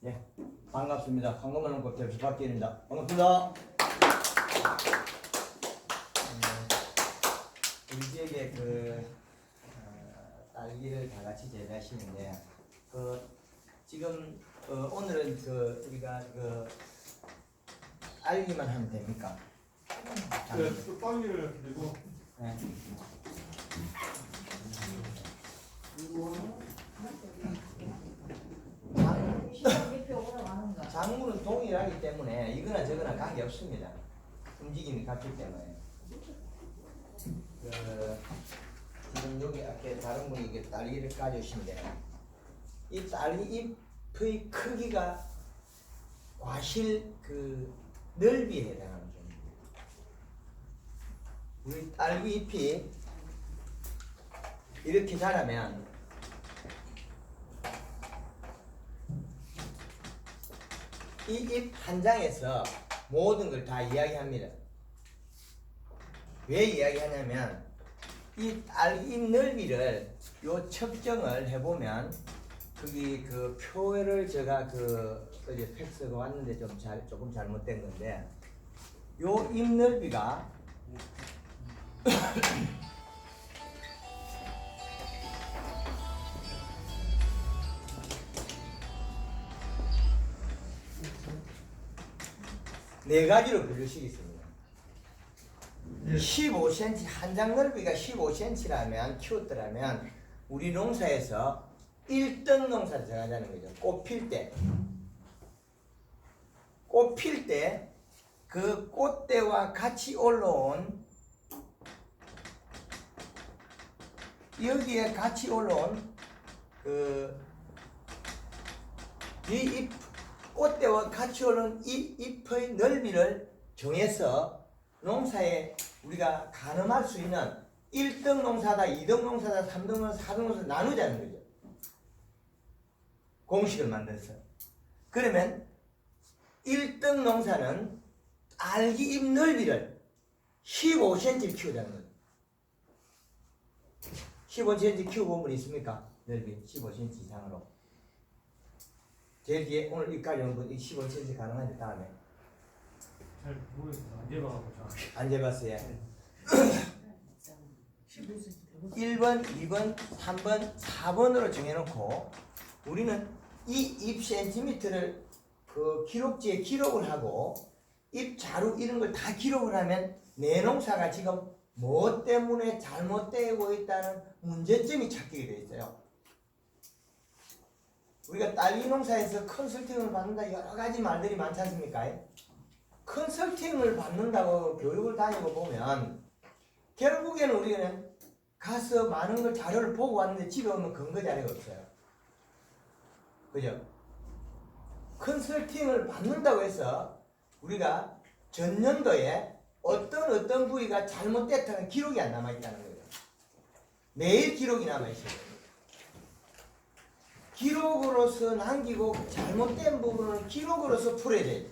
예, 반갑습니다. 황금만원꽃 대표 박기현입니다. 반갑습니다. 우리 지역에 딸기를 다 같이 재배하시는데 지금 오늘은 우리가 딸기만 하면 됩니까? 네, 또 딸기를 그리고 네. 작물은 동일하기 때문에 이거나 저거나 관계 없습니다. 움직임이 같기 때문에. 지금 여기 앞에 다른 분이 이게 딸기를 까주신데 이 딸기 잎의 크기가 과실 넓이에 해당하는 정도. 우리 딸기 잎이 이렇게 자라면 이 잎 한 장에서 모든 걸 다 이야기합니다. 왜 이야기하냐면 이 딸기 잎 넓이를 요 측정을 해보면 거기 표를 제가 어제 팩스가 왔는데 조금 잘못된 건데 요 잎 넓이가 네 가지로 분류할 수 있습니다. 15cm 한 장 넓이가 15cm라면 키웠더라면 우리 농사에서 1등 농사를 정하자는 거죠. 꽃 필 때 그 꽃대와 같이 올라온 여기에 같이 올라온 이 꽃대와 같이 올라온 이 잎의 넓이를 정해서 농사에 우리가 가늠할 수 있는 1등 농사다, 2등 농사다, 3등 농사, 4등 농사 나누자는 거죠. 공식을 만들어서. 그러면 1등 농사는 딸기 잎 넓이를 15cm 키우자는 거죠. 15cm 키워본 분 있습니까? 넓이 15cm 이상으로. 제일 뒤에 오늘 여기까지 온 분 15cm 가능한지 다음에. 잘 모르겠어요. 안 재봐가지고 안 재봤어요. 1번, 2번, 3번, 4번으로 정해놓고 우리는 이 잎 센티미터를 기록지에 기록을 하고 잎 자루 이런 걸 다 기록을 하면 내 농사가 지금 뭐 때문에 잘못되고 있다는 문제점이 찾기게 돼 있어요. 우리가 딸기 농사에서 컨설팅을 받는다 여러 가지 말들이 많지 않습니까? 컨설팅을 받는다고 교육을 다니고 보면 결국에는 우리는 가서 많은 걸 자료를 보고 왔는데 집에 오면 근거 자료가 없어요. 그죠? 컨설팅을 받는다고 해서 우리가 전년도에 어떤 부위가 잘못됐다는 기록이 안 남아있다는 거예요. 매일 기록이 남아있어요. 기록으로서 남기고 잘못된 부분은 기록으로서 풀어야 돼요.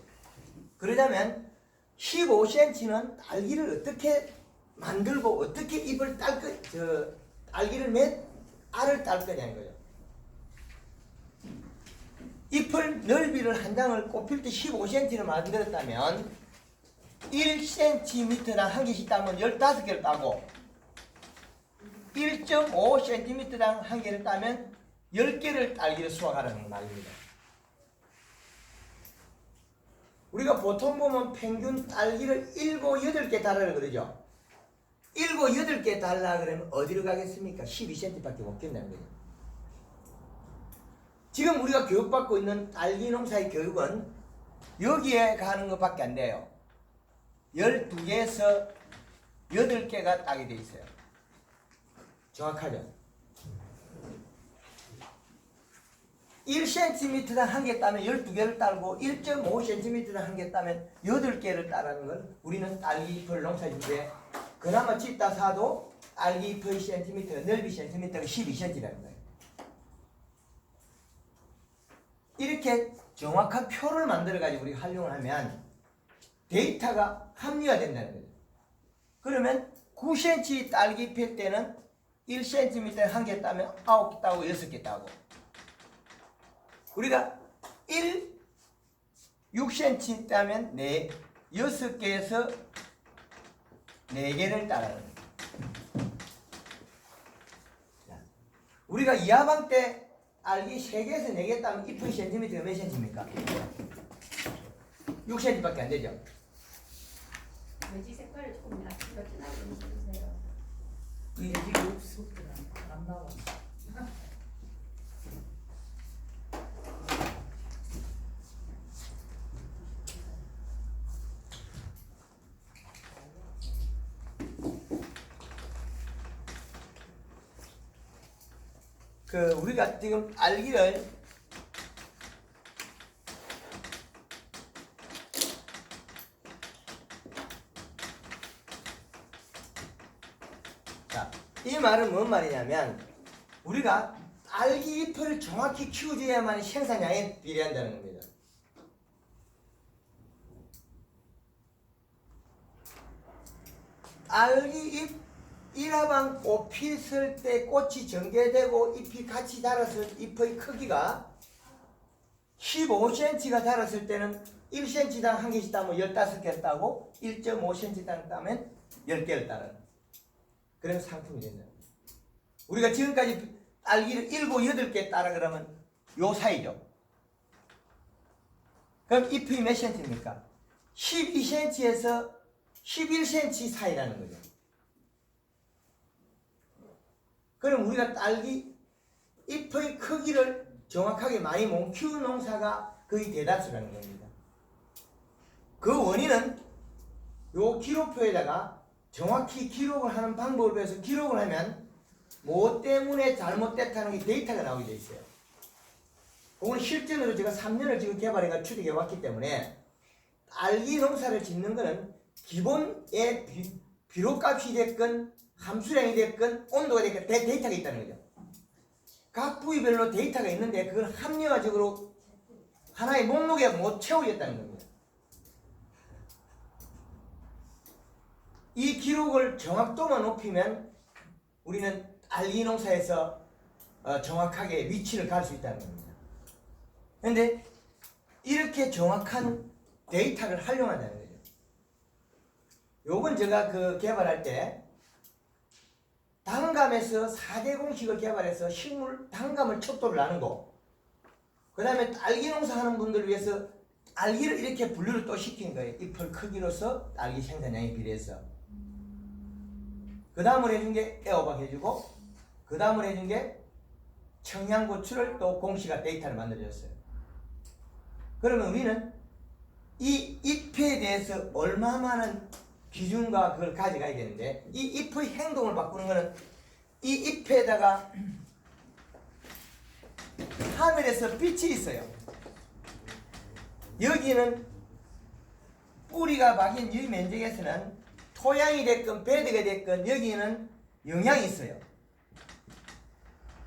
그러자면 15cm는 딸기를 어떻게 만들고 어떻게 잎을 딸기를 몇 알을 딸 거냐는 거죠. 잎을 넓이를 한 장을 꼽힐 때 15cm를 만들었다면 1cm당 한 개씩 따면 15개를 따고 1.5cm당 한 개를 따면 10개를 딸기를 수확하라는 말입니다. 우리가 보통 보면 평균 딸기를 7, 8개 달라고 그러죠. 7, 8개 달라 그러면 어디로 가겠습니까? 12cm밖에 못 겠다는 거죠. 지금 우리가 교육받고 있는 딸기 농사의 교육은 여기에 가는 것밖에 안 돼요. 12개에서 8개가 따게 돼 있어요. 정확하죠? 1cm당 한 개 따면 12개를 따고 1.5cm당 한 개 따면 8개를 따라는 건 우리는 딸기 잎을 농사짓는데 그나마 짓다 사도 딸기 잎의 센티미터, 넓이 센티미터가 12cm라는 거예요. 이렇게 정확한 표를 만들어가지고 우리가 활용을 하면 데이터가 합리화된다는 거죠. 그러면 9cm 딸기 필 때는 1cm 한 개 따면 9개 따고 6개 따고 우리가 6cm 있다면 6개에서 4개를 따라가는 거예요. 우리가 이하방 때 알기 3개에서 4개 따면 잎의 센티미터가 몇 cm입니까? 6cm밖에 안 되죠. 돼지 색깔을 조금 얇게 진하게 좀 해주세요. 돼지가 없었더라. 안 나와. 우리가 지금 알기를 자, 이 말은 뭔 말이냐면 우리가 알기 잎을 정확히 키워줘야만 생산량에 비례한다는 겁니다. 알기 잎 1화방 꽃 피었을 때 꽃이 전개되고 잎이 같이 자랐을 잎의 크기가 15cm가 자랐을 때는 1cm당 한 개씩 따면 15개를 따고 1.5cm당 따면 10개를 따는 그런 상품이 된다. 우리가 지금까지 딸기를 7, 8개 따라 그러면 요 사이죠. 그럼 잎이 몇 cm입니까? 12cm에서 11cm 사이라는 거죠. 그럼 우리가 딸기 잎의 크기를 정확하게 많이 못 키우는 농사가 거의 대다수라는 겁니다. 그 원인은 요 기록표에다가 정확히 기록을 하는 방법을 배워서 기록을 하면 뭐 때문에 잘못됐다는 게 데이터가 나오게 돼 있어요. 그건 실전으로 제가 3년을 지금 개발해가 추적해 왔기 때문에 딸기 농사를 짓는 거는 기본의 비료값이 됐건 함수량이 됐건 온도가 됐건 데이터가 있다는 거죠. 각 부위별로 데이터가 있는데 그걸 합리화적으로 하나의 목록에 못 채우겠다는 겁니다. 이 기록을 정확도만 높이면 우리는 딸기 농사에서 정확하게 위치를 갈 수 있다는 겁니다. 그런데 이렇게 정확한 데이터를 활용한다는 거죠. 요건 제가 개발할 때 단감에서 4대 공식을 개발해서 식물 단감을 척도를 나누고 그 다음에 딸기 농사하는 분들을 위해서 딸기를 이렇게 분류를 또 시킨 거예요. 잎을 크기로서 딸기 생산량에 비례해서 그 다음으로 해준 게 애호박 해주고 그 다음으로 해준 게 청양고추를 또 공시가 데이터를 만들어줬어요. 그러면 우리는 이 잎에 대해서 얼마만한 기준과 그걸 가져가야 되는데 이 잎의 행동을 바꾸는 것은 이 잎에다가 하늘에서 빛이 있어요. 여기는 뿌리가 박인 이 면적에서는 토양이 됐건 베드가 됐건 여기는 영양이 있어요.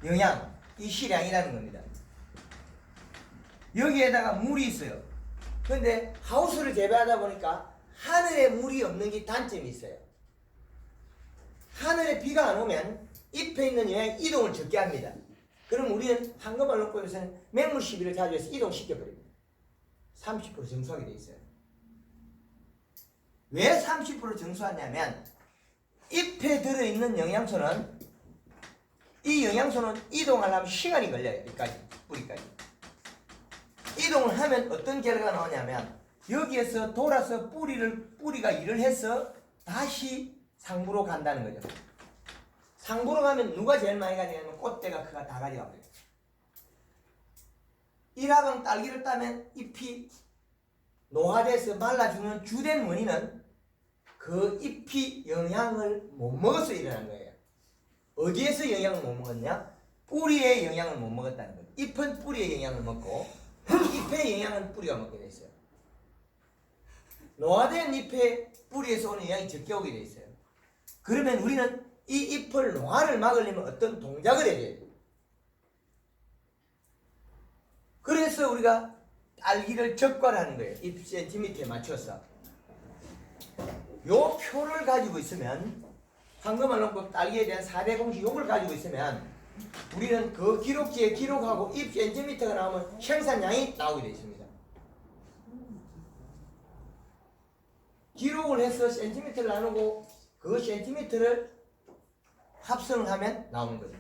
영양, 이 시량이라는 겁니다. 여기에다가 물이 있어요. 그런데 하우스를 재배하다 보니까 하늘에 물이 없는 게 단점이 있어요. 하늘에 비가 안 오면 잎에 있는 영양이 이동을 적게 합니다. 그럼 우리는 황금알 농법에서는 맹물 시비를 자주 해서 이동시켜버립니다. 30% 정수하게 돼 있어요. 왜 30% 정수하냐면 잎에 들어있는 영양소는 이 영양소는 이동하려면 시간이 걸려요. 여기까지, 뿌리까지. 이동을 하면 어떤 결과가 나오냐면 여기에서 돌아서 뿌리가 일을 해서 다시 상부로 간다는 거죠. 상부로 가면 누가 제일 많이 가냐면 꽃대가 그가 다 가져가버려요. 일화방 딸기를 따면 잎이 노화돼서 말라주는 주된 원인은 그 잎이 영양을 못 먹어서 일어난 거예요. 어디에서 영양을 못 먹었냐? 뿌리의 영양을 못 먹었다는 거예요. 잎은 뿌리의 영양을 먹고 잎의 영양은 뿌리가 먹게 돼 있어요. 노화된 잎의 뿌리에서 오는 영양이 적게 오게 돼 있어요. 그러면 우리는 이 잎을 노화를 막으려면 어떤 동작을 해야 돼요. 그래서 우리가 딸기를 적과하는 거예요. 잎 센티미터에 맞춰서. 요 표를 가지고 있으면 황금알 농법 딸기에 대한 4대 공식 요걸 가지고 있으면 우리는 그 기록지에 기록하고 입 센티미터가 나오면 생산량이 나오게 되어 있습니다. 기록을 해서 센티미터를 나누고 그 센티미터를 합성을 하면 나오는 거죠.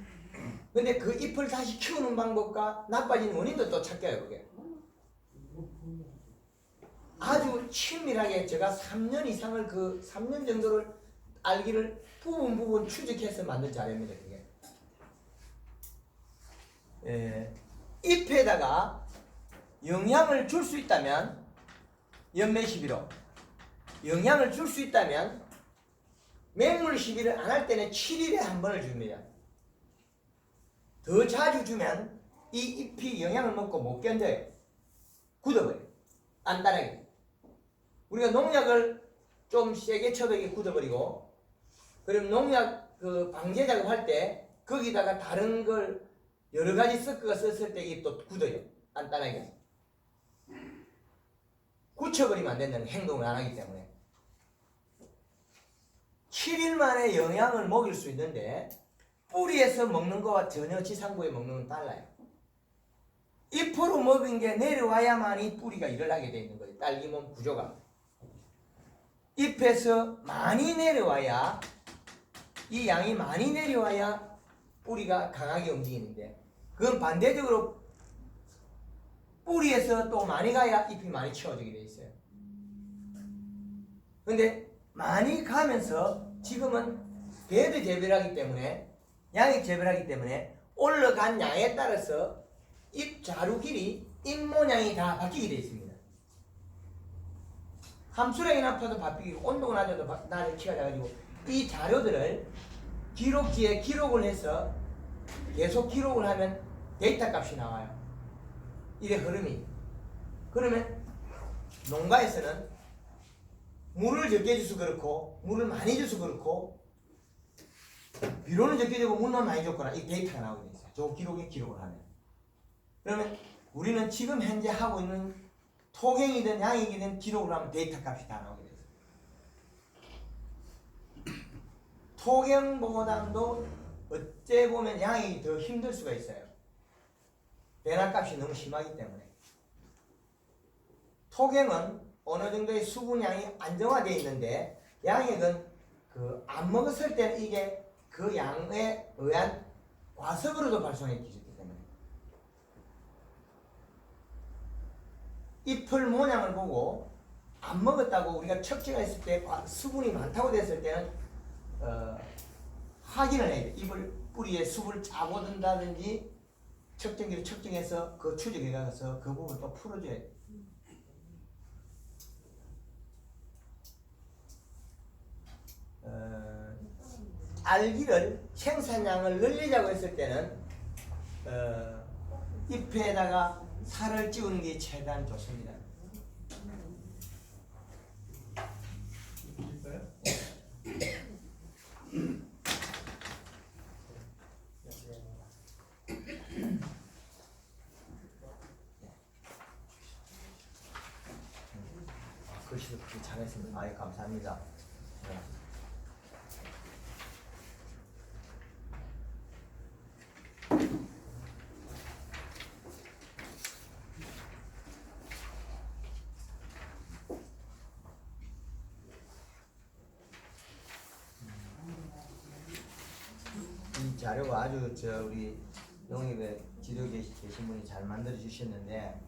근데 그 잎을 다시 키우는 방법과 나빠진 원인도 또 찾겨요, 그게. 아주 친밀하게 제가 3년 이상을 그 3년 정도를 알기를 부분 추적해서 만든 자료입니다, 그게. 예, 잎에다가 영향을 줄 수 있다면 연매 시비로 영향을 줄 수 있다면 맹물 시비를 안 할 때는 7일에 한 번을 줍니다. 더 자주 주면 이 잎이 영향을 먹고 못 견뎌요. 굳어버려요. 단단하게. 우리가 농약을 좀 세게 쳐도 이게 굳어버리고, 그럼 농약 그 방제 작업할 때 거기다가 다른 걸 여러 가지 섞어 썼을 때 이게 또 굳어요. 단단하게. 굳혀버리면 안 된다는 행동을 안 하기 때문에. 7일 만에 영양을 먹일 수 있는데 뿌리에서 먹는 거와 전혀 지상부에 먹는 건 달라요. 잎으로 먹은 게 내려와야만이 뿌리가 일을 하게 되어 있는 거예요. 딸기몸 구조가. 잎에서 많이 내려와야, 이 양이 많이 내려와야 뿌리가 강하게 움직이는데, 그건 반대적으로 뿌리에서 또 많이 가야 잎이 많이 채워지게 되어 있어요. 근데 많이 가면서 지금은 배드 재배를 하기 때문에, 양액 재배를 하기 때문에 올라간 양에 따라서 잎 자루 길이, 잎 모양이 다 바뀌게 되어 있습니다. 함수량이 높아도 바뀌고 온도가 낮아도 낮은 키가 나가지고, 이 자료들을 기록지에 기록을 해서 계속 기록을 하면 데이터 값이 나와요. 이래 흐름이. 그러면 농가에서는 물을 적게 줘서 그렇고 물을 많이 줘서 그렇고 비료는 적게 주고 물만 많이 줬거나 이 데이터가 나오게 돼 있어요. 저 기록에 기록을 하면. 그러면 우리는 지금 현재 하고 있는 토경이든 양이든 기록을 하면 데이터 값이 다 나오게 돼요. 토경보다도 어째 보면 양이 더 힘들 수가 있어요. 변화값이 너무 심하기 때문에. 토경은 어느 정도의 수분량이 안정화되어 있는데, 양액은 그 안 먹었을 때는 이게 그 양에 의한 과습으로도 발생하기 있기 때문에. 잎을 모양을 보고 안 먹었다고 우리가 척지가 있을 때 수분이 많다고 됐을 때는 확인을 해야 돼. 잎을 뿌리에 숲을 짜고 든다든지 척정기로 척정해서 그 추적해 가서 그 부분을 또 풀어줘야 돼. 알기를 생산량을 늘리자고 했을 때는 잎에다가 살을 찌우는 게 최대한 좋습니다. 글씨도 그렇게 잘했습니다. 아이 감사합니다. 네. 이 자료가 아주 우리 농협에 지도에 계신 분이 잘 만들어 주셨는데,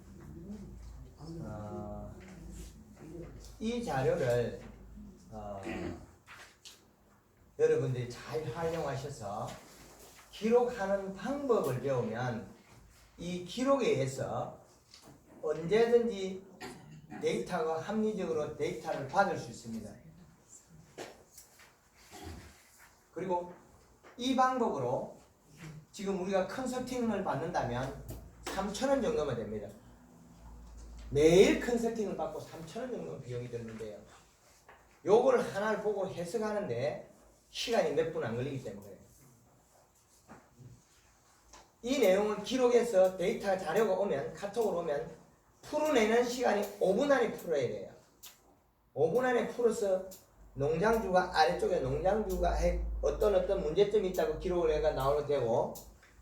이 자료를 여러분들이 잘 활용하셔서 기록하는 방법을 배우면 이 기록에 의해서 언제든지 데이터가 합리적으로 데이터를 받을 수 있습니다. 그리고 이 방법으로 지금 우리가 컨설팅을 받는다면 3,000원 정도면 됩니다. 매일 컨설팅을 받고 3,000원 정도 비용이 드는데요. 요걸 하나를 보고 해석하는데 시간이 몇 분 안 걸리기 때문에 그래요. 이 내용을 기록해서 데이터 자료가 오면, 카톡으로 오면 풀어내는 시간이 5분 안에 풀어야 돼요. 5분 안에 풀어서 농장주가 아래쪽에 농장주가 어떤 문제점이 있다고 기록을 해가 나오면 되고,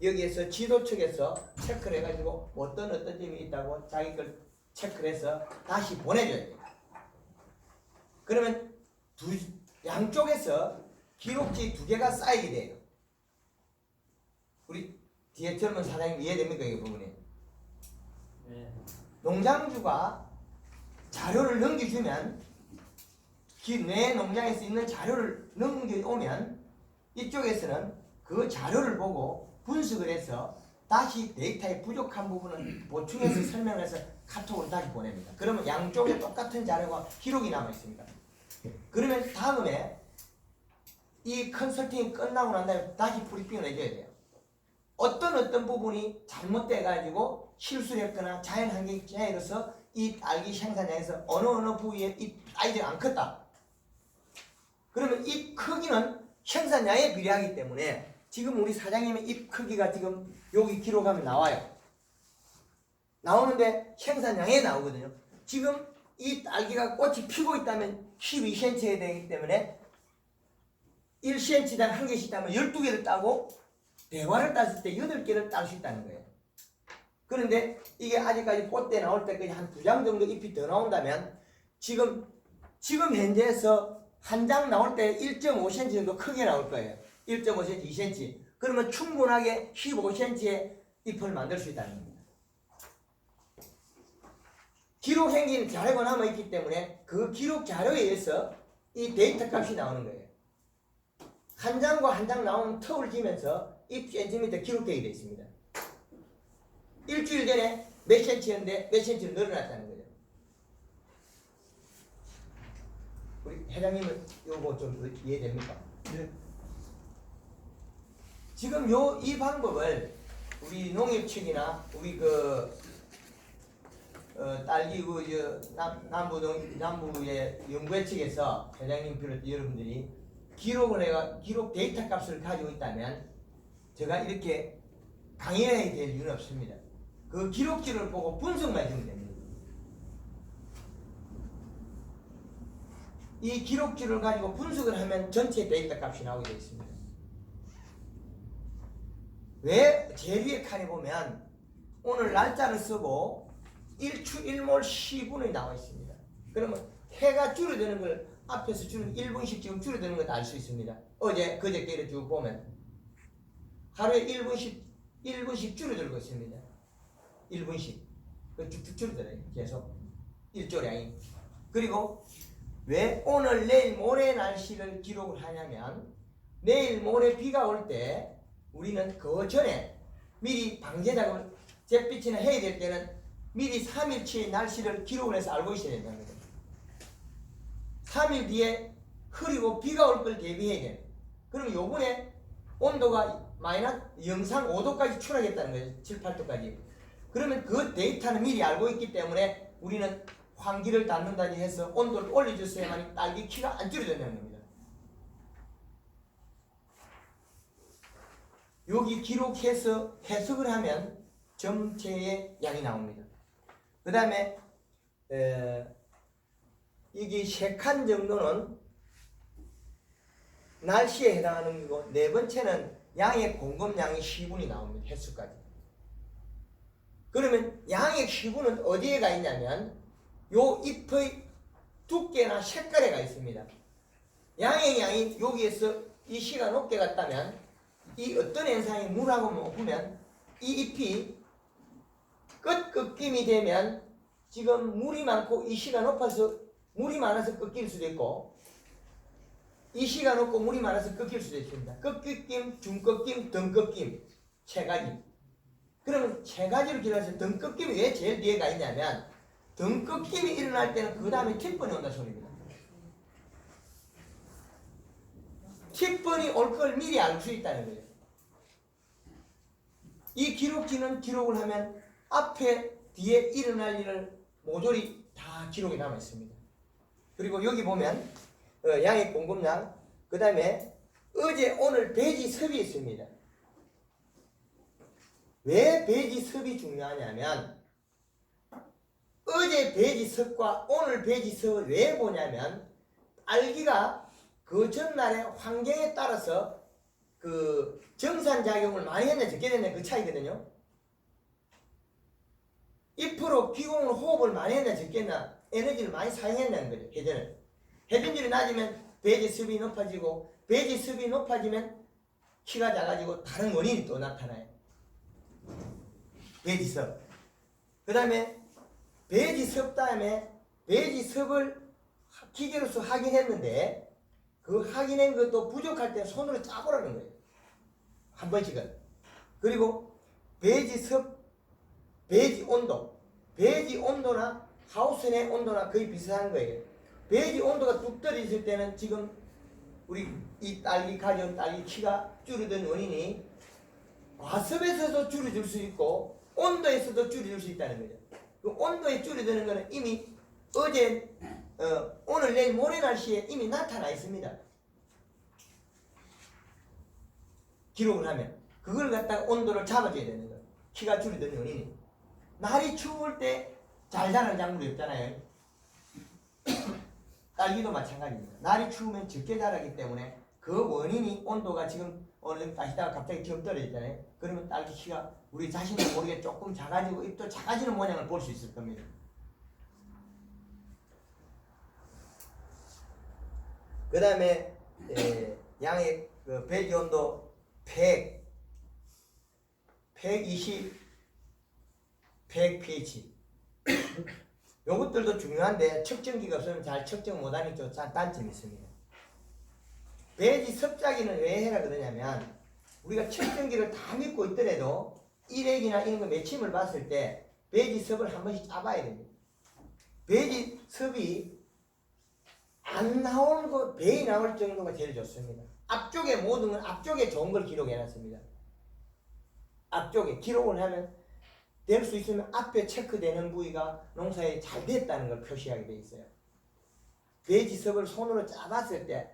여기에서 지도 측에서 체크를 해가지고 어떤 점이 있다고 자기 걸 체크를 해서 다시 보내줘야 돼요. 그러면 양쪽에서 기록지 2개가 쌓이게 돼요. 우리 뒤에 젊은 사장님 이해됩니까? 이 부분이? 네. 농장주가 자료를 넘겨주면 내 농장에서 있는 자료를 넘겨오면 이쪽에서는 그 자료를 보고 분석을 해서 다시 데이터의 부족한 부분을 보충해서 설명해서 카톡으로 다시 보냅니다. 그러면 양쪽에 똑같은 자료가 기록이 남아 있습니다. 그러면 다음에 이 컨설팅이 끝나고 난 다음에 다시 브리핑을 해줘야 돼요. 어떤 부분이 잘못돼 가지고 실수를 했거나 자연환경이 차이로서 이 딸기 생산량에서 어느 부위에 이 사이즈가 안 컸다. 그러면 잎 크기는 생산량에 비례하기 때문에 지금 우리 사장님의 잎 크기가 지금 여기 기록하면 나와요. 나오는데 생산량에 나오거든요. 지금 이 딸기가 꽃이 피고 있다면 12cm여야 되기 때문에 1cm당 한 개씩 따면 12개를 따고 대과를 땄을 때 8개를 딸 수 있다는 거예요. 그런데 이게 아직까지 꽃대 나올 때까지 한 2장 정도 잎이 더 나온다면 지금 현재에서 한 장 나올 때 1.5cm 정도 크게 나올 거예요. 1.5cm, 2cm. 그러면 충분하게 15cm의 잎을 만들 수 있다는 겁니다. 기록 행기는 자료가 남아있기 때문에 그 기록 자료에 의해서 이 데이터 값이 나오는 거예요. 한 장과 한 장 나오면 턱을 지면서 잎 센티미터 기록되게 되어 있습니다. 일주일 전에 몇 cm였는데 몇 cm로 늘어났다는 거죠. 우리 회장님은 요거 좀 이해됩니까? 네. 지금 이 방법을 우리 농협 측이나 우리 딸기 남부의 연구회 측에서 회장님 비롯 여러분들이 기록 데이터 값을 가지고 있다면 제가 이렇게 강의해야 될 이유는 없습니다. 그 기록지를 보고 분석만 해주면 됩니다. 이 기록지를 가지고 분석을 하면 전체 데이터 값이 나오게 되어 있습니다. 왜 제일 위에 칸에 보면 오늘 날짜를 쓰고 1추 1몰 시분이 나와 있습니다. 그러면 해가 줄어드는 걸 앞에서 1분씩 지금 줄어드는 걸 알 수 있습니다. 그저께를 쭉 보면 하루에 1분씩 줄어들고 있습니다. 1분씩. 쭉쭉 줄어들어요. 계속. 일조량이. 그리고 왜 오늘, 내일, 모레 날씨를 기록을 하냐면 내일, 모레 비가 올 때 우리는 그 전에 미리 방제 작업을 잿빛이나 해야 될 때는 미리 3일치의 날씨를 기록을 해서 알고 있어야 된다는 거예요. 3일 뒤에 흐리고 비가 올 걸 대비해야 돼요. 그럼 요번에 온도가 영상 5도까지 추락했다는 거예요. 7, 8도까지. 그러면 그 데이터는 미리 알고 있기 때문에 우리는 환기를 닫는다니 해서 온도를 올려줬어야만 딸기 키가 안 줄어든다는 겁니다. 여기 기록해서 해석을 하면 전체의 양이 나옵니다. 그 다음에 이게 3칸 정도는 날씨에 해당하는 거고 네 번째는 양의 공급량이 시분이 나옵니다. 횟수까지. 그러면 양의 시분은 어디에 가 있냐면 요 잎의 두께나 색깔에 가 있습니다. 양의 양이 여기에서 이 시가 높게 갔다면 이 어떤 현상이 물하고 먹으면 이 잎이 끝 꺾임이 되면 지금 물이 많고 이 시가 높아서 물이 많아서 꺾일 수도 있고 이 시가 높고 물이 많아서 꺾일 수도 있습니다. 끝꺾임, 중꺾임, 등꺾임 세 가지. 그러면 세 가지로 기록해서 등꺾임이 왜 제일 뒤에 가 있냐면 등꺾임이 일어날 때는 그 다음에 팁번이 온다 소리입니다. 팁번이 올 걸 미리 알 수 있다는 거예요. 이 기록지는 기록을 하면 앞에 뒤에 일어날 일을 모조리 다 기록에 남아 있습니다. 그리고 여기 보면 양의 공급량, 그 다음에 어제 오늘 배지 섭이 있습니다. 왜 배지 섭이 중요하냐면 어제 배지 섭과 오늘 배지 섭을 왜 보냐면 딸기가 그 전날의 환경에 따라서 그 정산 작용을 많이 했냐 적게 했냐 그 차이거든요. 2% 비공으로 호흡을 많이 했냐 적게 했냐 에너지를 많이 사용했냐는 거죠. 회전을. 회전율이 낮으면 배지 습이 높아지고 배지 습이 높아지면 키가 작아지고 다른 원인이 또 나타나요. 배지 습. 그 다음에 배지 습 다음에 배지 습을 기계로서 확인했는데 그 확인한 것도 부족할 때 손으로 짜보라는 거예요. 한 번씩은. 그리고 배지 습, 배지 온도. 배지 온도나 하우스 내 온도나 거의 비슷한 거예요. 배지 온도가 뚝 떨어졌을 때는 지금 우리 이 딸기 가져온 딸기 키가 줄어든 원인이 과습에서도 줄어들 수 있고 온도에서도 줄어들 수 있다는 거죠. 그 온도에 줄어드는 거는 이미 어제 오늘 내일 모레 날씨에 이미 나타나 있습니다. 기록을 하면 그걸 갖다가 온도를 잡아줘야 되는 거예요. 키가 줄어드는 원인이. 날이 추울 때 잘 자라는 작물이 없잖아요. 딸기도 마찬가지입니다. 날이 추우면 적게 자라기 때문에 그 원인이 온도가 지금 오늘 다시다가 갑자기 좀 떨어지잖아요. 그러면 딸기 키가 우리 자신도 모르게 조금 작아지고 잎도 작아지는 모양을 볼 수 있을 겁니다. 그 다음에 양의 그 배지 온도 100, 120, 100 pH 요것들도 중요한데 측정기가 없으면 잘 측정 못하는 게 단점이 있습니다. 배지 섭자기는 왜 해라 그러냐면 우리가 측정기를 다 믿고 있더라도 일액이나 이런 거 매침을 봤을 때 배지 섭을 한 번씩 짜봐야 됩니다. 배지 섭이 안 나오는 거 배에 나올 정도가 제일 좋습니다. 앞쪽에 모든 건 앞쪽에 좋은 걸 기록해놨습니다. 앞쪽에 기록을 하면 될 수 있으면 앞에 체크되는 부위가 농사에 잘 됐다는 걸 표시하게 돼 있어요. 배지섭을 손으로 짜봤을 때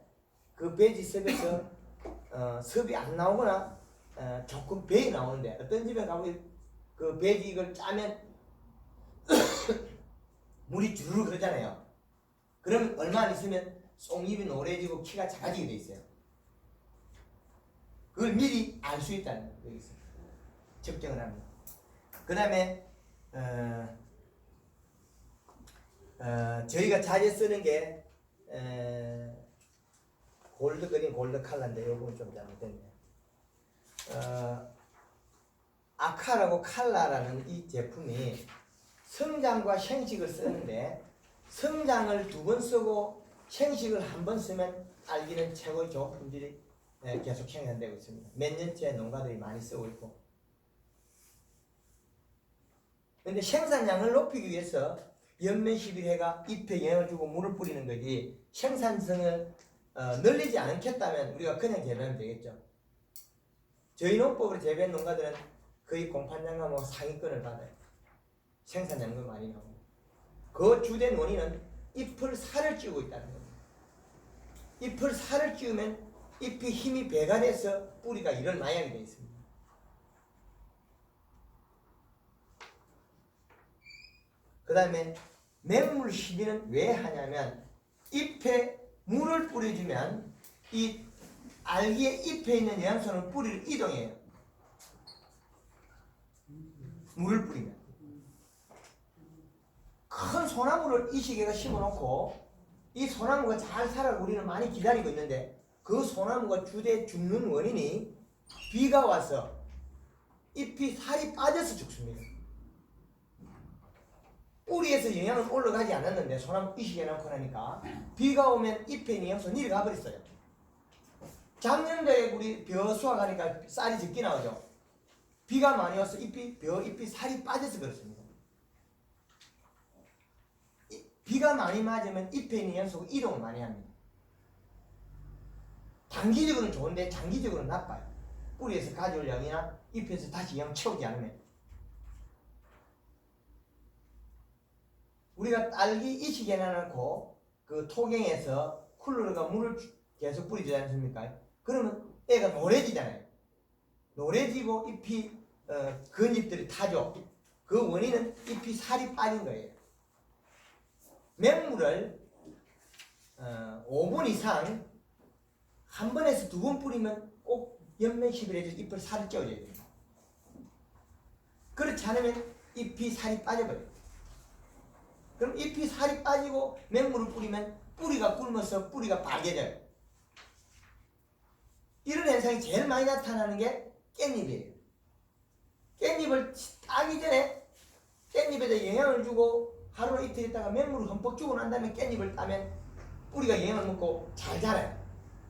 그 배지섭에서 섭이 안 나오거나 조금 배이 나오는데 어떤 집에 가보면 그 배지 이걸 짜면 물이 주르르 그러잖아요. 그러면 얼마 안 있으면 송잎이 노래지고 키가 작아지게 돼 있어요. 그걸 미리 알 수 있다는 거 여기 있어요. 측정을 합니다. 그 다음에 저희가 자주 쓰는 게 골드 그린 골드 칼라인데 요거는 좀 잘못됐네요. 아카라고 칼라라는 이 제품이 성장과 생식을 쓰는데 성장을 2번 쓰고 생식을 1번 쓰면 딸기는 최고의 좋은 품질이 계속 생산되고 있습니다. 몇 년째 농가들이 많이 쓰고 있고. 근데 생산량을 높이기 위해서 연면 11회가 잎에 영향을 주고 물을 뿌리는 거지 생산성을 늘리지 않겠다면 우리가 그냥 재배하면 되겠죠. 저희 농법으로 재배한 농가들은 거의 공판장과 뭐 상위권을 받아요. 생산량도 많이 나오고. 그 주된 원인은 잎을 살을 찌우고 있다는 겁니다. 잎을 살을 찌우면 잎이 힘이 배가 돼서 뿌리가 이런 모양이 되어 있습니다. 그 다음에 맹물 시비는 왜 하냐면 잎에 물을 뿌려주면 이 알기의 잎에 있는 영양소는 뿌리를 이동해요. 물을 뿌리면 큰 소나무를 이 시기가 심어놓고 이 소나무가 잘 살아서 우리는 많이 기다리고 있는데 그 소나무가 주대 죽는 원인이 비가 와서 잎이 살이 빠져서 죽습니다. 뿌리에서 영양은 올라가지 않았는데 소나무 이 시기에 놓고 나니까 비가 오면 잎에 있는 영양소 내려가 버렸어요. 작년도에 우리 벼 수확하니까 쌀이 적게 나오죠. 비가 많이 와서 잎이 살이 빠져서 그렇습니다. 비가 많이 맞으면 잎에 있는 영양소가 이동을 많이 합니다. 단기적으로는 좋은데 장기적으로는 나빠요. 뿌리에서 가져올 양이나 잎에서 다시 양 채우지 않으면. 우리가 딸기 이 시기에 놔놓고 그 토경에서 쿨러가 물을 계속 뿌리지 않습니까? 그러면 애가 노래지잖아요. 노래지고 잎이 근잎들이 타죠. 그 원인은 잎이 살이 빠진 거예요. 맹물을 5분 이상 한 번에서 2번 뿌리면 꼭 연면십을 해서 잎을 살을 쪄줘야 돼요. 그렇지 않으면 잎이 살이 빠져버려요. 그럼 잎이 살이 빠지고 맹물을 뿌리면 뿌리가 굶어서 뿌리가 빨개져요. 이런 현상이 제일 많이 나타나는 게 깻잎이에요. 깻잎을 따기 전에 깻잎에다 영양을 주고 하루나 이틀 있다가 맹물을 흠뻑 주고 난 다음에 깻잎을 따면 뿌리가 영양을 먹고 잘 자라요.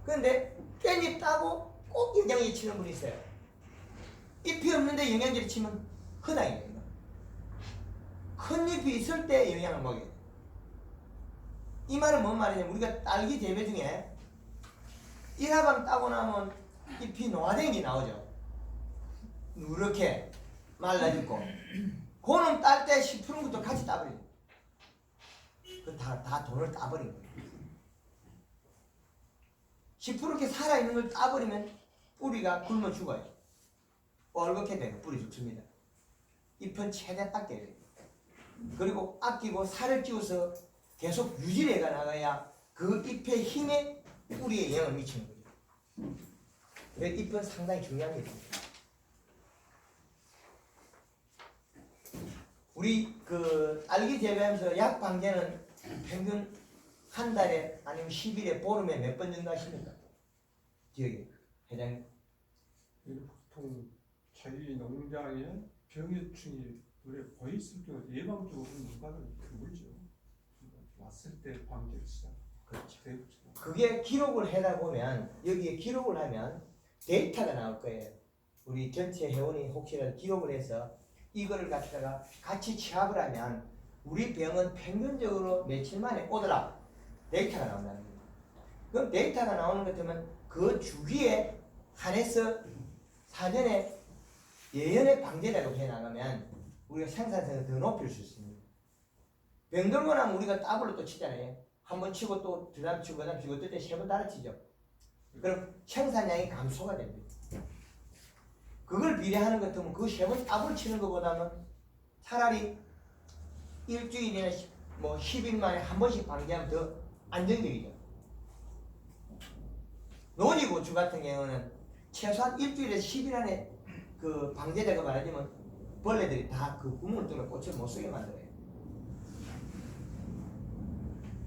그런데 깻잎 따고 꼭 영양제 치는 분이 있어요. 잎이 없는데 영양제를 치면 흔하게 큰 잎이 있을 때 영양을 먹여야 돼요. 이 말은 뭔 말이냐면 우리가 딸기 재배 중에 일화방 따고 나면 잎이 노화된 게 나오죠. 누렇게 말라지고 그놈 딸 때 10%부터 같이 따버려요. 그 다 돈을 따버린 거예요. 10% 이렇게 살아있는 걸 따버리면 뿌리가 굶어 죽어요. 얼겋게 되고 뿌리 죽습니다. 잎은 최대한 닦여야 돼요. 그리고 아끼고 살을 찌워서 계속 유지를 해가 나가야 그 잎의 힘에 뿌리에 영향을 미치는 거죠. 그래서 잎은 상당히 중요한 게 있습니다. 우리 그 딸기 재배하면서 약 방제는 평균 한 달에 아니면 10일에 보름에 몇 번 정도 하십니까? 기억이 회장님. 보통 자기 농장에 병해충이 물에 거의 있을 경우 예방적으로 농가는 드물죠. 왔을 때 방제를 시작. 그렇죠. 대부분. 그게 기록을 해다 보면 여기에 기록을 하면 데이터가 나올 거예요. 우리 전체 회원이 혹시라도 기록을 해서 이거를 갖다가 같이 취합을 하면 우리 병은 평균적으로 며칠 만에 오더라 데이터가 나온다는 거예요. 그럼 데이터가 나오는 것 같으면 그 주기에 한해서 사전에 예언의 방제라고 해나가면 우리가 생산성을 더 높일 수 있습니다. 병 들고 나면 우리가 더블로 또 치잖아요. 한 번 치고 또 두 다음 치고 그 다음 치고 어떨 때 세 번 따라 치죠. 그럼 생산량이 감소가 됩니다. 그걸 비례하는 것 같으면 그 세 번 더블 치는 것보다는 차라리 일주일이나 뭐 10일 만에 한 번씩 방제하면 더 안정적이죠. 노지고추 같은 경우는 최소한 일주일에서 10일 안에 그 방제되고 말하자면 벌레들이 다 그 구멍을 뚫어 꽃을 못 쓰게 만들어요.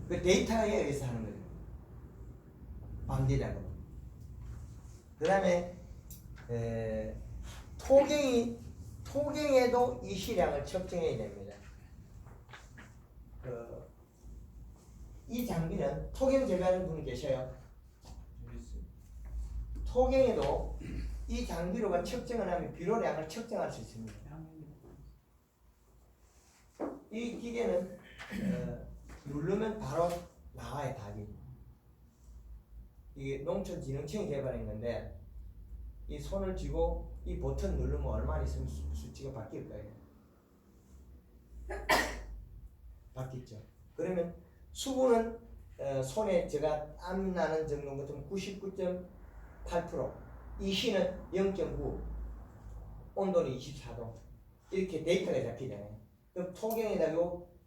그 데이터에 의해서 하는 거예요. 방제 작업. 그 다음에 토경에도 이 시량을 측정해야 됩니다. 이 장비는 토경 재배하는 분이 계셔요. 토경에도 이 장비로가 측정을 하면 비료량을 측정할 수 있습니다. 이 기계는 누르면 바로 나와요. 답이. 이게 농촌진흥청이 개발한 건데 이 손을 쥐고 이 버튼 누르면 얼마나 있으면 수치가 바뀔 거예요. 바뀌죠. 그러면 수분은 손에 제가 땀 나는 정도 같으면 99.8%, 이시는 0.9, 온도는 24도 이렇게 데이터가 잡히잖아요. 그럼 토경에다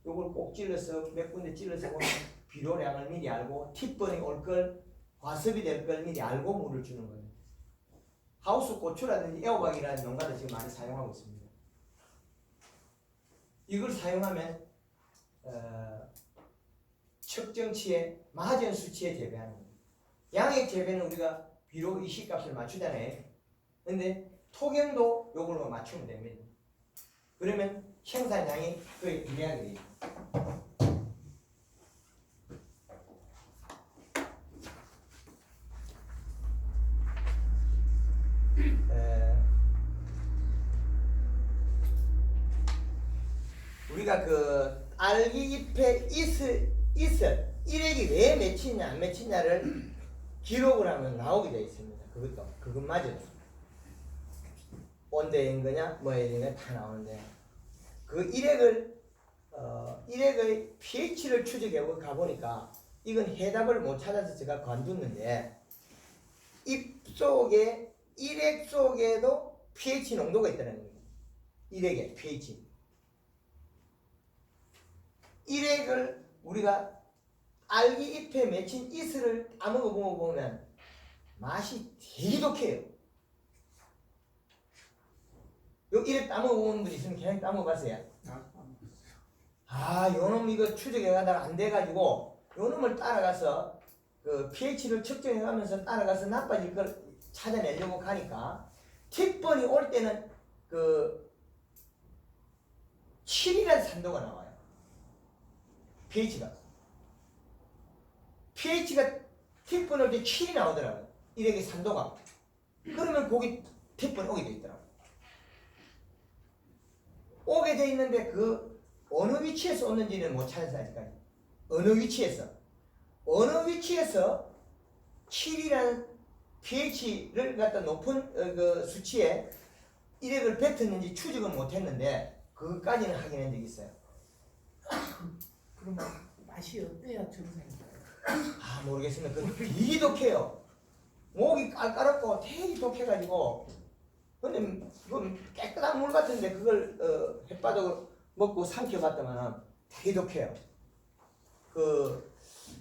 요걸 꼭 찔러서 몇 군데 찔러서 보면 비료량을 미리 알고 팁번이 올 걸 과습이 될 걸 미리 알고 물을 주는 거예요. 하우스 고추라든지 애호박이라는 농가들 지금 많이 사용하고 있습니다. 이걸 사용하면 측정치에 마전 수치에 재배하는 거예요. 양액 재배는 우리가 비료 이시값을 맞추잖아요. 근데 토경도 요걸로 맞추면 됩니다. 그러면 생산량이 거의 비례하게 돼요. 우리가 그 딸기 잎에 이슬 일액이 왜 맺히냐 안 맺히냐를 기록을 하면 나오게 되어 있습니다. 그것마저도 온도인 거냐 뭐인 거냐 다 나오는데 그 일액의 pH를 추적해 가보니까 이건 해답을 못 찾아서 제가 관뒀는데 잎 속에 일액 속에도 pH 농도가 있다는 겁니다. 일액의 pH. 일액을 우리가 딸기 잎에 맺힌 이슬을 따먹어 보면 맛이 되게 독해요. 요 이래 따먹어본 분 있으면 그냥 따먹어봤어요. 요놈 이거 추적해가다가 안 돼가지고 요놈을 따라가서 그 pH를 측정해가면서 따라가서 나빠질 걸 찾아내려고 가니까 틱번이 올 때는 그 7이라는 산도가 나와요. pH가 틱번 올 때 7이 나오더라고요. 이렇게 산도가. 그러면 거기 틱번이 오게 돼 있더라고요. 오게 돼 있는데 그 어느 위치에서 오는지는 못 찾았어요. 아직까지. 어느 위치에서 7이라는 pH를 갖다 높은 그 수치에 이력을 뱉었는지 추적은 못했는데 그것까지는 확인한 적이 있어요. 그러면 맛이 어때야 정상인가요? 모르겠습니다. 그 되게 독해요. 목이 깔깔없고 되게 독해가지고 근데 그건 깨끗한 물 같은데 그걸 햇바닥을 먹고 삼켜봤더만 되게 독해요.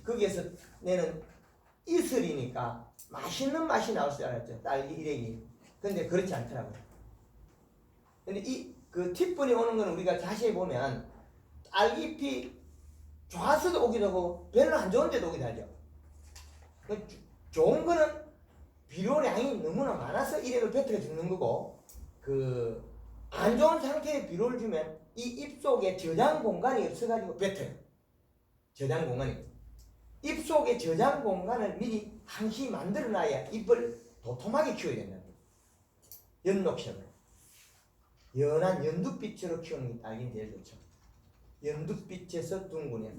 거기에서 내는 이슬이니까 맛있는 맛이 나올 줄 알았죠. 딸기 일액이. 근데 그렇지 않더라고요. 근데 그 팁분이 오는 거는 우리가 자세히 보면 딸기피 좋아서도 오기도 하고 별로 안 좋은데도 오기도 하죠. 좋은 거는 비료량이 너무나 많아서 일액을 뱉어 죽는 거고 그 안 좋은 상태의 비료를 주면 이 입속에 저장 공간이 없어가지고 뱉어요. 저장 공간이. 입속에 저장 공간을 미리 항시 만들어놔야 잎을 도톰하게 키워야 된다. 연녹색으로. 연한 연두빛으로 키우는 게 딸기는 제일 좋죠. 연두빛에서 둥근해.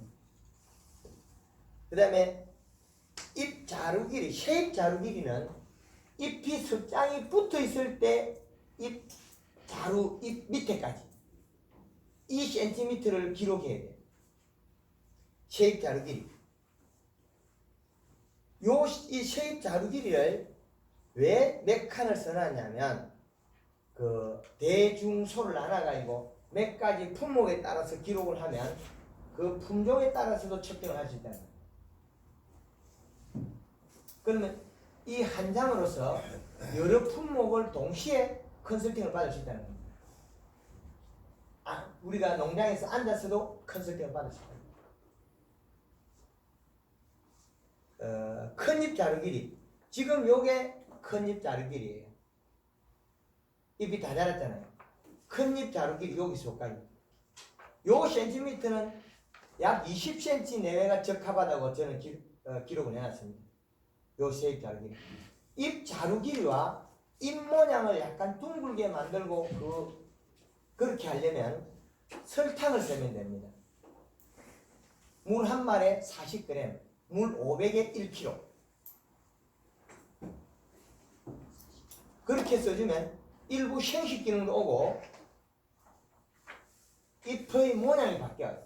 그 다음에 잎 자루 길이, 쉐입 자루 길이는 잎이 석장이 붙어 있을 때 잎 자루, 잎 밑에까지 2cm를 기록해야 돼. 쉐입 자루 길이. 이 쉐입 자루 길이를 왜 몇 칸을 써놨냐면 그 대중소를 나눠가지고 몇 가지 품목에 따라서 기록을 하면 그 품종에 따라서도 측정을 할 수 있다는 거예요. 그러면 이 한 장으로서 여러 품목을 동시에 컨설팅을 받을 수 있다는 겁니다. 우리가 농장에서 앉아서도 컨설팅을 받을 수 있다. 큰 잎 자루 길이. 지금 요게 큰 잎 자루 길이에요. 잎이 다 자랐잖아요. 큰 잎 자루 길이 여기서까지. 요 센티미터는 약 20cm 내외가 적합하다고 저는 기록을 해놨습니다. 요 세 잎 자루 길이. 잎 자루 길이와 잎 모양을 약간 둥글게 만들고 그렇게 하려면 설탕을 쓰면 됩니다. 물 한 말에 40g, 물 500에 1kg. 그렇게 써주면 일부 생식 기능도 오고 잎의 모양이 바뀌어요.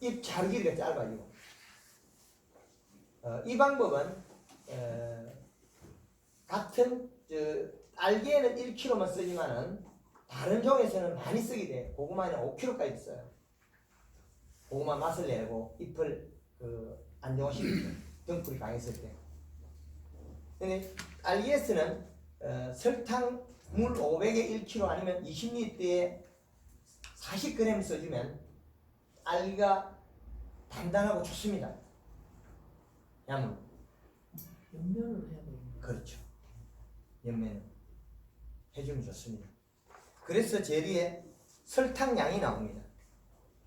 잎 자루 길이가 짧아지고. 이 방법은 같은 딸기에는 1kg만 쓰지만은 다른 종에서는 많이 쓰게 돼. 고구마에는 5kg까지 써요. 고구마 맛을 내고 잎을 안정화시키죠. 등풀이 강했을 때. 근데 딸기에서는 설탕 물 500에 1kg 아니면 20리터에 40g 써주면 딸기가 단단하고 좋습니다. 양은. 연면을 해야 되겠네. 그렇죠. 연면은 해주면 좋습니다. 그래서 제리에 설탕량이 나옵니다.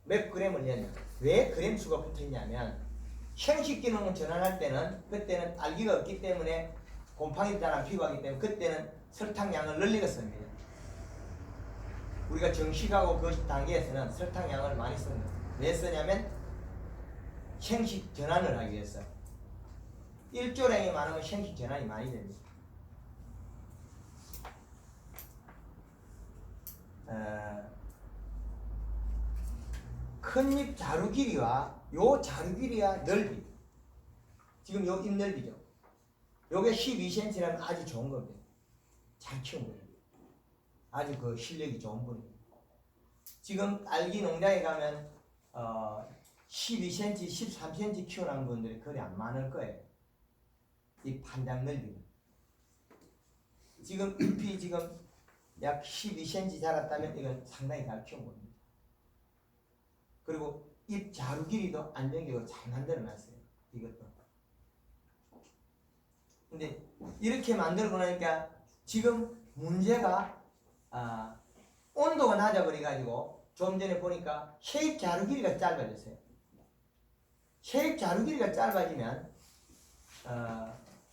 몇 그램을 넣냐. 왜 그램 수가 붙어있냐면 생식 기능을 전환할 때는 그때는 딸기가 없기 때문에 곰팡이도 잘 안 피고 하기 때문에 그때는 설탕량을 늘리고 씁니다. 우리가 정식하고 그 단계에서는 설탕량을 많이 씁니다. 왜 쓰냐면 생식 전환을 하기 위해서. 일조량이 많으면 생식 전환이 많이 됩니다. 큰 잎 자루 길이와 요 자루 길이와 넓이. 지금 요 잎 넓이죠. 요게 12cm라면 아주 좋은 겁니다. 잘 키운 거예요. 아주 그 실력이 좋은 분입니다. 지금 딸기 농장에 가면 12cm, 13cm 키워놓은 분들이 거의 안 많을 거예요. 이 판장 넓이는. 지금 잎이 지금 약 12cm 자랐다면 이건 상당히 잘 키운 겁니다. 그리고 잎 자루 길이도 안정적으로 잘 만들어 놨어요. 이것도. 근데 이렇게 만들고 나니까 지금 문제가 온도가 낮아버려 가지고 좀 전에 보니까 쉐입 자루 길이가 짧아졌어요. 쉐입 자루 길이가 짧아지면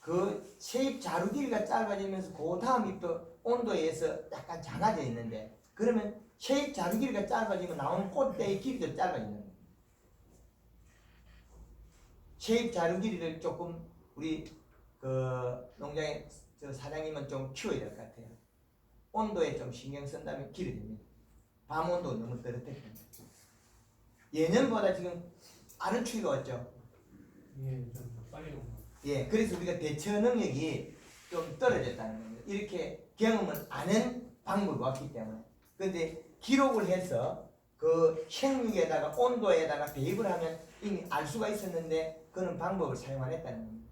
그 쉐입 자루 길이가 짧아지면서 그 다음 잎도 온도에 의해서 약간 작아져 있는데, 그러면 쉐입 자루 길이가 짧아지면 나오는 꽃대의 길이도 짧아지는 거예요. 쉐입 자루 길이를 조금 우리 그 농장의 저 사장님은 좀 키워야 될 것 같아요. 온도에 좀 신경 쓴다면 길어집니다. 밤 온도 너무 떨어뜨립니다. 예년보다 지금 알을 추위가 왔죠. 예, 좀 빨리 온 거. 예, 그래서 우리가 대처 능력이 좀 떨어졌다는 겁니다. 이렇게 경험을 아는 방법이 왔기 때문에. 그런데 기록을 해서 그 생육에다가 온도에다가 대입을 하면 이미 알 수가 있었는데 그런 방법을 사용 안 했다는 겁니다.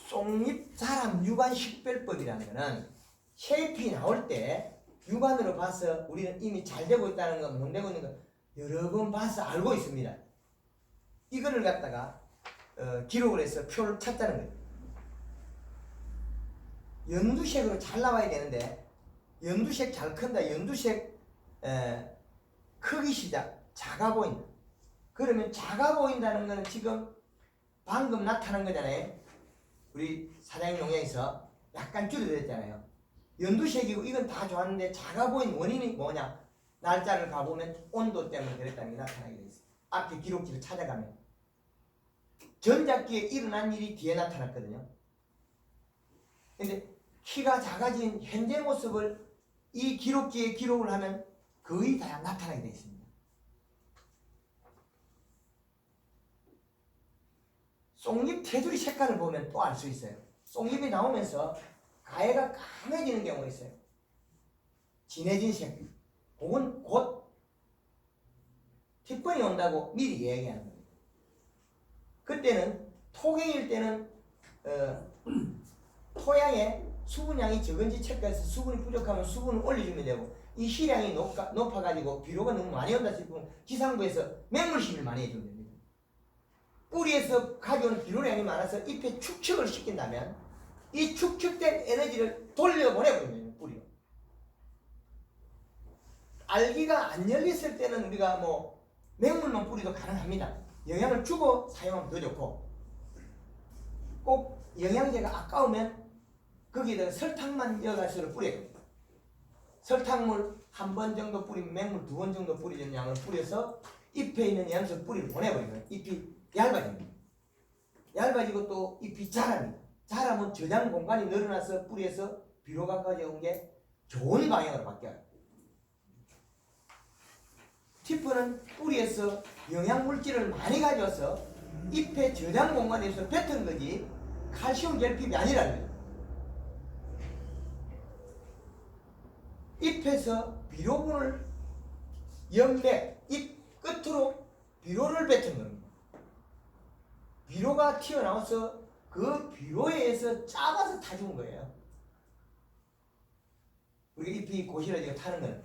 쏭잎 자람 유관 식별법이라는 거는 쉐입이 나올 때 육안으로 봐서 우리는 이미 잘 되고 있다는 건, 못 되고 있는 건 여러 번 봐서 알고 있습니다. 이거를 갖다가 기록을 해서 표를 찾자는 거예요. 연두색으로 잘 나와야 되는데 연두색 잘 큰다, 연두색 크기 시작 작아 보인다. 그러면 작아 보인다는 거는 지금 방금 나타난 거잖아요. 우리 사장님 농장에서 약간 줄여드렸잖아요. 연두색이고 이건 다 좋았는데 작아 보인 원인이 뭐냐? 날짜를 가보면 온도 때문에 그랬다는 게 나타나게 돼 있어요. 앞에 기록지를 찾아가면 전작기에 일어난 일이 뒤에 나타났거든요. 근데 키가 작아진 현재 모습을 이 기록지에 기록을 하면 거의 다 나타나게 돼 있습니다. 쏭잎 테두리 색깔을 보면 또 알 수 있어요. 쏭잎이 나오면서 가해가 까매지는 경우가 있어요. 진해진 색. 그건 곧 티번이 온다고 미리 얘기하는 겁니다. 그때는 토경일 때는 토양에 수분량이 적은지 체크해서 수분이 부족하면 수분을 올려주면 되고, 이 시량이 높아가지고 비료가 너무 많이 온다 싶으면 기상부에서 맹물심을 많이 해주면 됩니다. 뿌리에서 가져오는 비료량이 많아서 잎에 축적을 시킨다면 이 축적된 에너지를 돌려보내버리면 뿌리로. 알기가 안 열렸을 때는 우리가 뭐 맹물만 뿌리도 가능합니다. 영양을 주고 사용하면 더 좋고, 꼭 영양제가 아까우면 거기에다가 설탕만 여가지고 뿌려야 됩니다. 설탕물 한 번 정도 뿌리면 맹물 2번 정도 뿌리는 양을 뿌려서 잎에 있는 영양소 뿌리를 보내버리면 잎이 얇아집니다. 얇아지고 또 잎이 자랍니다. 자라면 저장 공간이 늘어나서 뿌리에서 비료가 가져온 게 좋은 방향으로 바뀌어요. 티프는 뿌리에서 영양물질을 많이 가져와서 잎의 저장 공간에서 뱉은 거지 칼슘 결핍이 아니라는 거예요. 잎에서 비료분을 연맥, 잎 끝으로 비료를 뱉은 겁니다. 비료가 튀어나와서 그 비료에 의해서 작아서 타준 거예요. 우리가 잎이 고시라지가 타는 거는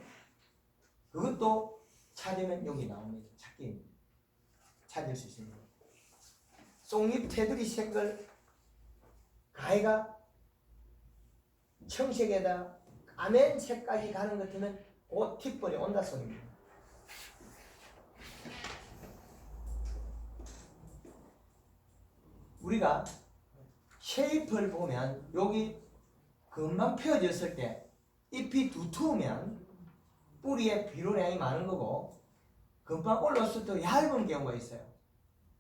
그것도 찾으면 여기 나옵니다. 찾기 찾을 수 있습니다. 쏭잎 테두리 색을 가해가 청색에다 까맨 색까지 가는 것 같으면 곧 팁벌이 온다 소리입니다. 우리가 쉐입을 보면 여기 금방 펴졌을 때 잎이 두터우면 뿌리에 비료량이 많은 거고, 금방 올라왔을 때 얇은 경우가 있어요.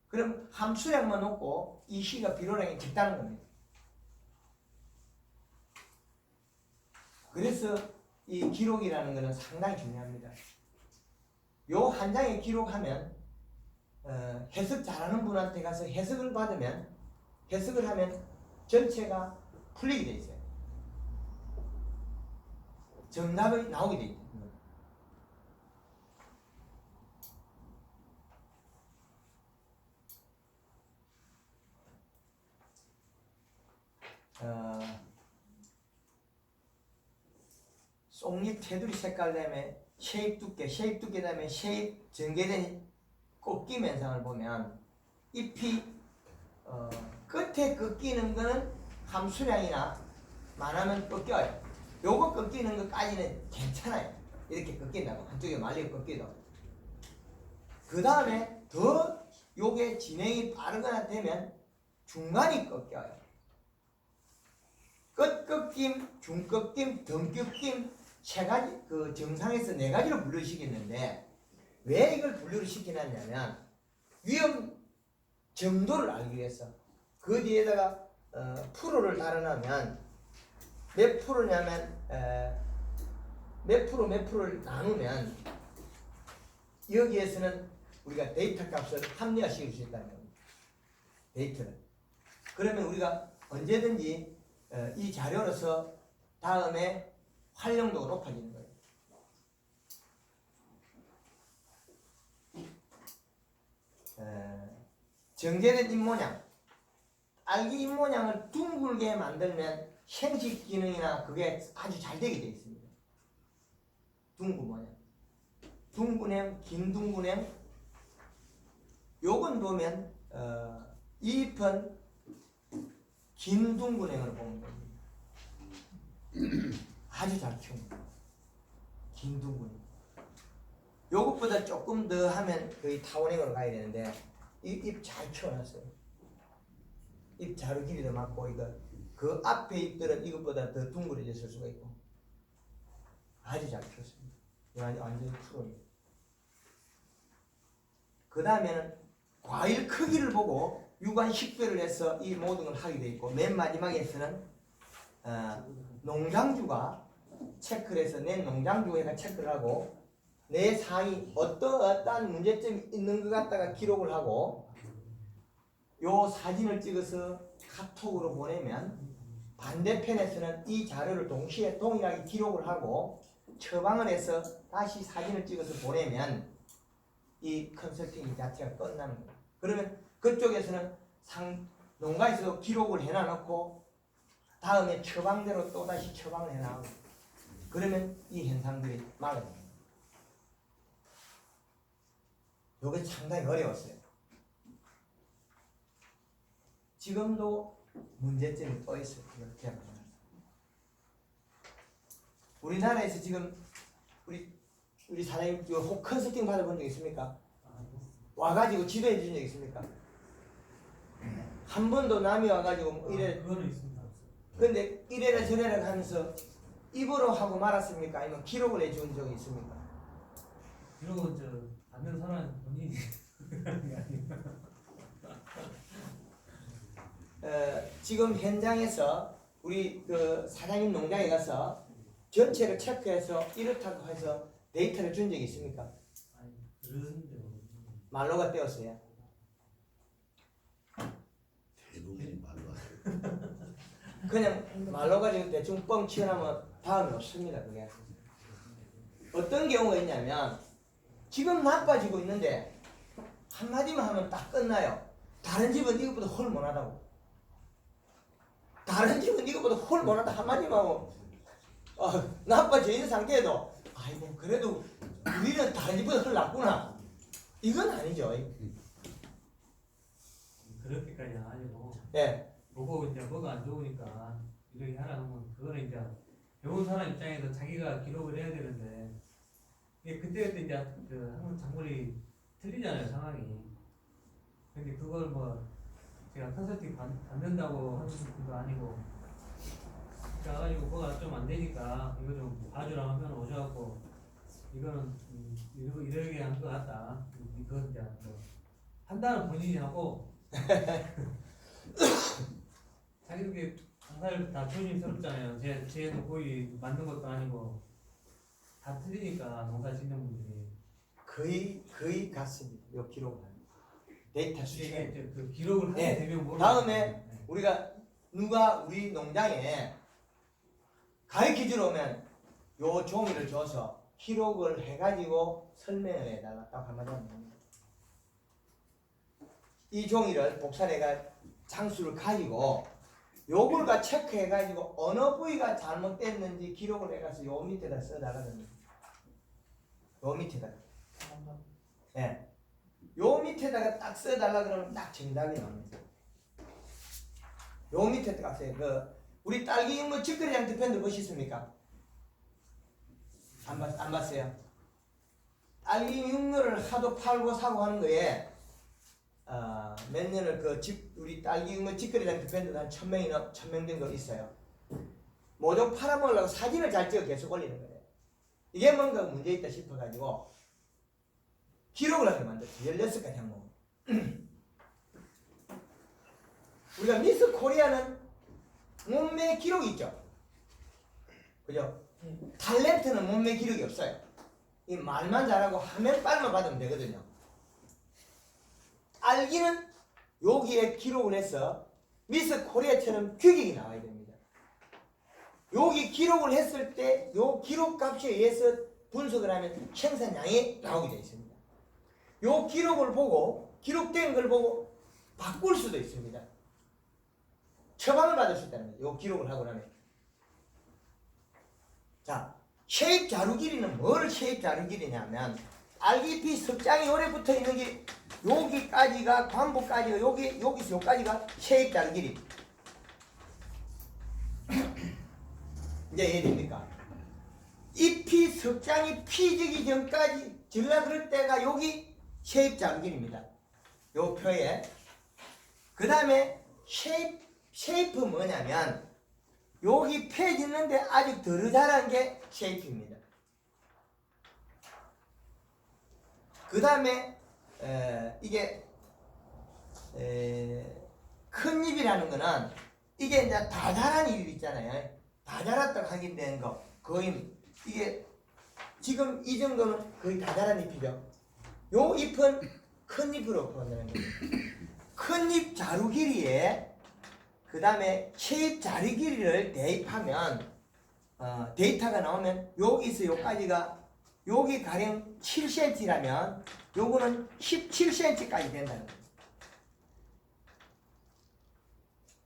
그럼 함수량만 놓고 이 시가 비료량이 적다는 겁니다. 그래서 이 기록이라는 것은 상당히 중요합니다. 요 한 장에 기록하면 해석 잘하는 분한테 가서 해석을 받으면, 해석을 하면 전체가 풀리게 돼 있어요. 정답이 나오게 돼 있다. 속잎 테두리 색깔 다음에 쉐입 두께 다음에 쉐입 전개된 꺾임 현상을 보면 잎이 끝에 꺾이는 거는 함수량이나 많으면 꺾여요. 요거 꺾이는 것까지는 괜찮아요. 이렇게 꺾인다고 한쪽에 말리고 꺾이도. 그 다음에 더 요게 진행이 빠르거나 되면 중간이 꺾여요. 끝 꺾임, 중 꺾임, 등 꺾임 세 가지 그 정상에서 네 가지로 분류를 시켰는데 왜 이걸 분류를 시켜놨냐면 위험 정도를 알기 위해서 그 뒤에다가 프로를 달아나면 몇 프로냐면 몇 프로를 나누면 여기에서는 우리가 데이터 값을 합리화시킬 수 있다는 겁니다. 데이터를. 그러면 우리가 언제든지 이 자료로서 다음에 활용도가 높아지는 거예요. 정제된 입모양, 딸기 입모양을 둥글게 만들면 생식 기능이나 그게 아주 잘 되게 되어 있습니다. 둥근 모양, 둥근햄, 긴 둥근햄. 요건 보면 이 잎은 긴 둥근햄으로 보면 됩니다. 아주 잘 키웁니다. 긴 둥근. 요것보다 조금 더 하면 거의 타원형으로 가야 되는데 잎 잘 키워놨어요. 잎 자루 길이도 맞고 이거 그 앞에 잎들은 이것보다 더 둥그러졌을 수가 있고 아주 잘 키웠습니다. 완전히 프로예요. 그 다음에는 과일 크기를 보고 유관 식별을 해서 이 모든 걸 하게 돼 있고 맨 마지막에서는 농장주가 체크를 해서 내 농장주가 체크를 하고 내 상이 어떠한 문제점이 있는 것 같다가 기록을 하고 요 사진을 찍어서 카톡으로 보내면 반대편에서는 이 자료를 동시에 동일하게 기록을 하고 처방을 해서 다시 사진을 찍어서 보내면 이 컨설팅 자체가 끝나는 거예요. 그러면 그쪽에서는 농가에서 기록을 해놔놓고 다음에 처방대로 또다시 처방을 해나가고 그러면 이 현상들이 막아집니다. 이게 상당히 어려웠어요. 지금도 문제점이 또 있어요. 우리나라에서 지금 우리 사장님 혹 컨설팅 받아본 적 있습니까? 와가지고 지도해 준 적 있습니까? 한 번도 남이 와가지고 이래 그거는 있습니다. 근데 이래라 저래라 하면서 입으로 하고 말았습니까? 아니면 기록을 해준 적이 있습니까? 이러고 받는 사람 본인이 하는 게 아니고. 지금 현장에서 우리 그 사장님 농장에 가서 전체를 체크해서 이렇다고 해서 데이터를 준 적이 있습니까? 아니 그런데 말로가 떼었어요. 대부분이 말로 하죠. 그냥 말로 가지고 대충 뻥 치어나면 다음이 없습니다. 그게 어떤 경우가 있냐면 지금 나빠지고 있는데 한마디만 하면 딱 끝나요. 다른 집은 이것보다 헐 못하다고. 다른 집은 이것보다 헐 못하다 한마디만 하고 나빠져 있는 상태에도 아이고 그래도 우리는 다른 집보다 헐 낫구나. 이건 아니죠. 그렇게까지는 아니고. 예. 보고 이제 뭐가 안 좋으니까 이렇게 하라 하면 그거는 이제 배운 사람 입장에서 자기가 기록을 해야 되는데 이게 그때 이제 그 항상 작물이 틀리잖아요 상황이. 근데 그걸 뭐 제가 컨설팅 받는다고 하는 것도 아니고 그래가지고 뭐가 좀 안 되니까 이거 좀 봐주라 하면 오셔갖고 이거는 이러게 한 것 같다. 그건 이제 뭐 판단은 본인이 하고 자기들끼리 항상 다 조심스럽잖아요. 쟤도 거의 맞는 것도 아니고 다 틀리니까 농사 짓는 분들이 거의 같습니다. 요 기록은 데이터 수치. 이게 그 기록을 하게 네. 되면 모르겠어요. 다음에 네. 우리가 누가 우리 농장에 가르쳐 주러 오면 요 종이를 줘서 기록을 해가지고 설명을 해달라. 딱 한마디 하면 이 종이를 복사해가 장수를 가지고 요걸 가 체크해가지고 어느 부위가 잘못됐는지 기록을 해가서 요 밑에다 써달라는 요 밑에다. 예. 요 밑에다가 딱 써달라 그러면 딱 정답이 나옵니다. 요 밑에다가 써요. 우리 딸기 뭐 직거래장 디펜더 보셨습니까? 안 봤어요? 딸기 육류를 하도 팔고 사고 하는 거에 몇 년을 우리 딸기 육류 직거래장 디펜더도 한 1000명 정도 있어요. 모종 팔아먹으려고 사진을 잘 찍어 계속 올리는 거예요. 이게 뭔가 문제 있다 싶어가지고 기록을 하게 만들었어요. 16가지 항목. 우리가 미스 코리아는 몸매 기록이 있죠. 그죠? 탤런트는 몸매 기록이 없어요. 이 말만 잘하고 하면 빨만 받으면 되거든요. 알기는 여기에 기록을 해서 미스 코리아처럼 규격이 나와야 됩니다. 여기 기록을 했을 때 요 기록 값에 의해서 분석을 하면 생산량이 나오게 되어 있습니다. 요 기록을 보고 기록된 걸 보고 바꿀 수도 있습니다. 처방을 받을 수 있다는 거예요. 요 기록을 하고 나면. 자, 쉐입 자루 길이는 뭘 쉐입 자루 길이냐면 RGP 석장이 오래 붙어 있는 게 여기까지가 관부까지가 여기서 여기까지가 쉐입 자루 길이. 이제 이해됩니까? 잎이 석장이 피지기 전까지 질라 그럴 때가 여기 쉐입 자루 길이입니다. 요 표에. 그 다음에 쉐이프 뭐냐면 여기 폐 짓는데 아직 덜 자란 게 쉐이프입니다. 그 다음에 이게 큰 잎이라는 거는 이게 이제 다 자란 잎 있잖아요. 다 자랐다고 확인된 거 거의 이게 지금 이 정도는 거의 다 자란 잎이죠. 요 잎은 큰 잎으로 본다는 거예요. 큰 잎 자루 길이에 그 다음에 쉐입 자루 길이를 대입하면 데이터가 나오면 여기서 여기까지가 여기 가령 7cm라면 요거는 17cm까지 된다는 거예요.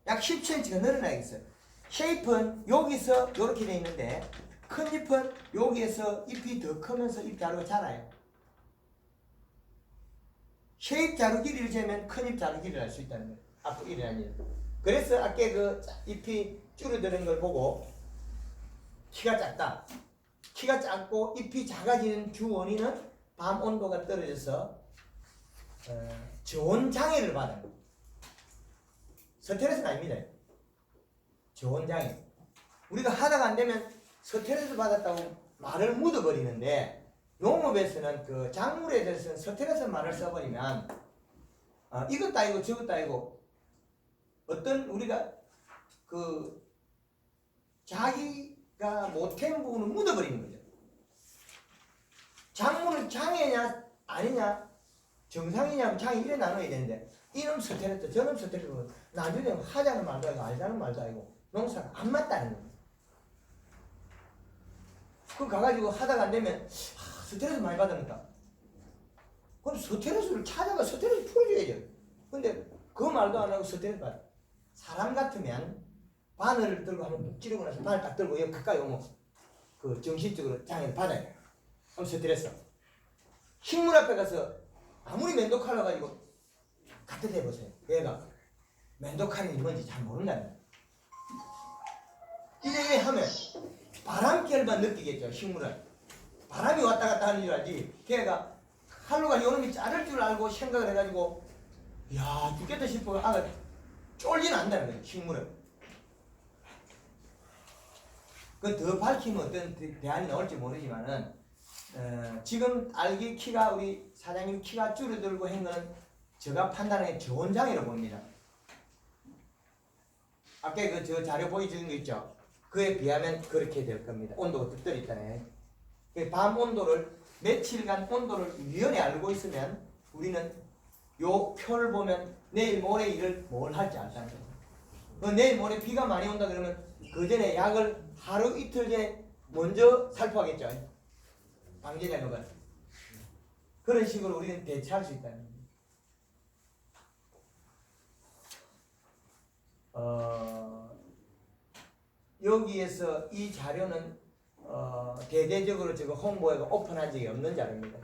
약 10cm가 늘어나겠어요. 쉐입은 여기서 이렇게 돼 있는데 큰 잎은 여기에서 잎이 더 크면서 잎 자루가 자라요. 쉐입 자루 길이를 재면 큰 잎 자루 길이를 알 수 있다는 거예요. 앞으로 일어난 일. 그래서 아까 그 잎이 줄어드는 걸 보고 키가 작다. 키가 작고 잎이 작아지는 주 원인은 밤 온도가 떨어져서 저온 장애를 받아요. 스트레스는 아닙니다. 저온 장애. 우리가 하다가 안 되면 스트레스 받았다고 말을 묻어버리는데 농업에서는 그 작물에 대해서는 스트레스 말을 써버리면 이것도 아니고 저것도 아니고 어떤 우리가 그 자기가 못한 부분을 묻어버리는 거죠. 작물은 장애냐 아니냐 정상이냐 장애 이래 나눠야 되는데 이놈 스트레스 저놈 스트레스는 나중에 하자는 말도 아니고 알자는 말도 아니고 농사가 안 맞다는 거예요. 그럼 가가지고 하다가 안 되면 스트레스 많이 받으니까 그럼 스트레스를 찾아가 스트레스 풀어줘야죠. 근데 그 말도 안 하고 스트레스 받아. 사람 같으면 바늘을 들고 한번 찌르고 나서 바늘 딱 들고 여기 가까이 오면 그 정신적으로 장애를 받아야 돼요. 그럼 스트레스. 식물 앞에 가서 아무리 면도칼로 가지고 갖다 대보세요. 얘가 면도칼이 뭔지 잘 모른다는 거예요. 이래 하면 바람결만 느끼겠죠. 식물은 바람이 왔다 갔다 하는 줄 알지. 걔가 칼로 가지고 이놈이 자를 줄 알고 생각을 해가지고 야 죽겠다 싶어 아가 쫄진 않는다는 거예요. 식물은. 그 더 밝히면 어떤 대안이 나올지 모르지만은 지금 딸기 키가 우리 사장님 키가 줄어들고 한 거는 제가 판단하기에 저온장애로 봅니다. 아까 그 저 자료 보여주는 거 있죠. 그에 비하면 그렇게 될 겁니다. 온도가 더 떨어졌다네. 밤 온도를 며칠간 온도를 유연히 알고 있으면 우리는 요 표를 보면 내일 모레 일을 뭘 할지 알다는 거예요. 내일 모레 비가 많이 온다 그러면 그 전에 약을 하루 이틀 전에 먼저 살포하겠죠. 방제 작업을. 그런 식으로 우리는 대처할 수 있다는 거예요. 여기에서 이 자료는 대대적으로 지금 홍보에가 오픈한 적이 없는 자료입니다.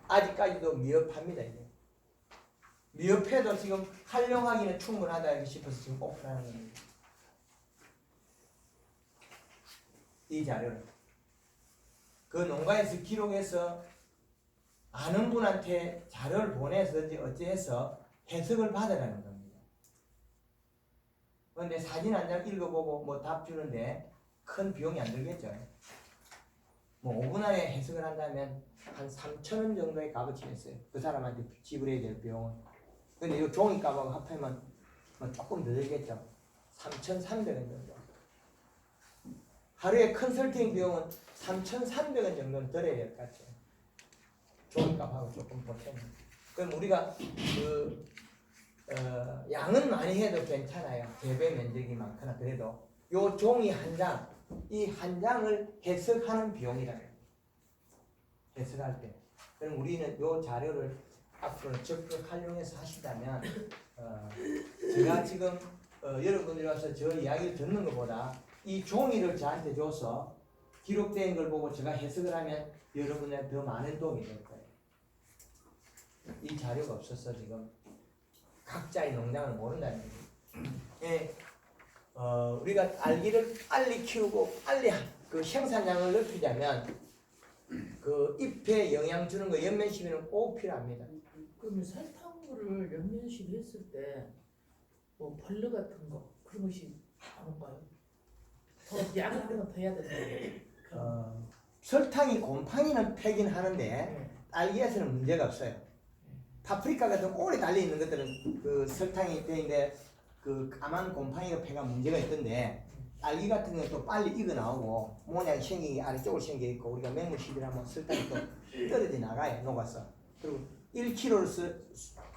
아직까지도 미흡합니다. 이게. 미흡해도 지금 활용하기는 충분하다 싶어서 지금 오픈하는 겁니다. 이 자료를 그 농가에서 기록해서 아는 분한테 자료를 보내서든지 어찌해서 해석을 받으라는 겁니다. 그런데 사진 한 장 읽어보고 뭐 답 주는데 큰 비용이 안 들겠죠. 뭐 5분 안에 해석을 한다면 한 3,000원 정도의 값어치가 있어요. 그 사람한테 지불해야 될 비용은. 근데 이 종이값하고 합하면 뭐 조금 더 들겠죠. 3,300원 정도. 하루에 컨설팅 비용은 3,300원 정도는 들어야 될 것 같아요. 종이값하고 조금 보태면. 그럼 우리가 양은 많이 해도 괜찮아요. 재배 면적이 많거나 그래도 요 종이 한 장, 이 한 장을 해석하는 비용이라. 해석할 때. 그럼 우리는 요 자료를 앞으로 적극 활용해서 하시다면 제가 지금 여러분들이 와서 저 이야기를 듣는 것보다 이 종이를 저한테 줘서 기록된 걸 보고 제가 해석을 하면 여러분한테 더 많은 도움이 될 거예요. 이 자료가 없어서 지금 각자의 농장을 모른다는 거예요. 예, 우리가 알기를 빨리 키우고 빨리 그 생산량을 높이자면 그 잎에 영향 주는 거 연면 시비는 꼭 필요합니다. 그러면 설탕물을 연면식 했을 때 뭐 벌레 같은 거 그런 것이 나온가요? 더 양을 하나 더 해야 된다. 설탕이 곰팡이는 패긴 하는데 네. 딸기에서는 문제가 없어요. 파프리카 같은 오래 달려 있는 것들은 그 설탕이 되는데 그 까만 곰팡이가 패가 문제가 있던데 딸기 같은 경우는 또 빨리 익어 나오고 모양이 생기기 아래쪽으로 생겨 있고 우리가 맹물시비라면 설탕이 또 떨어져 나가요. 녹아서. 그리고 1kg를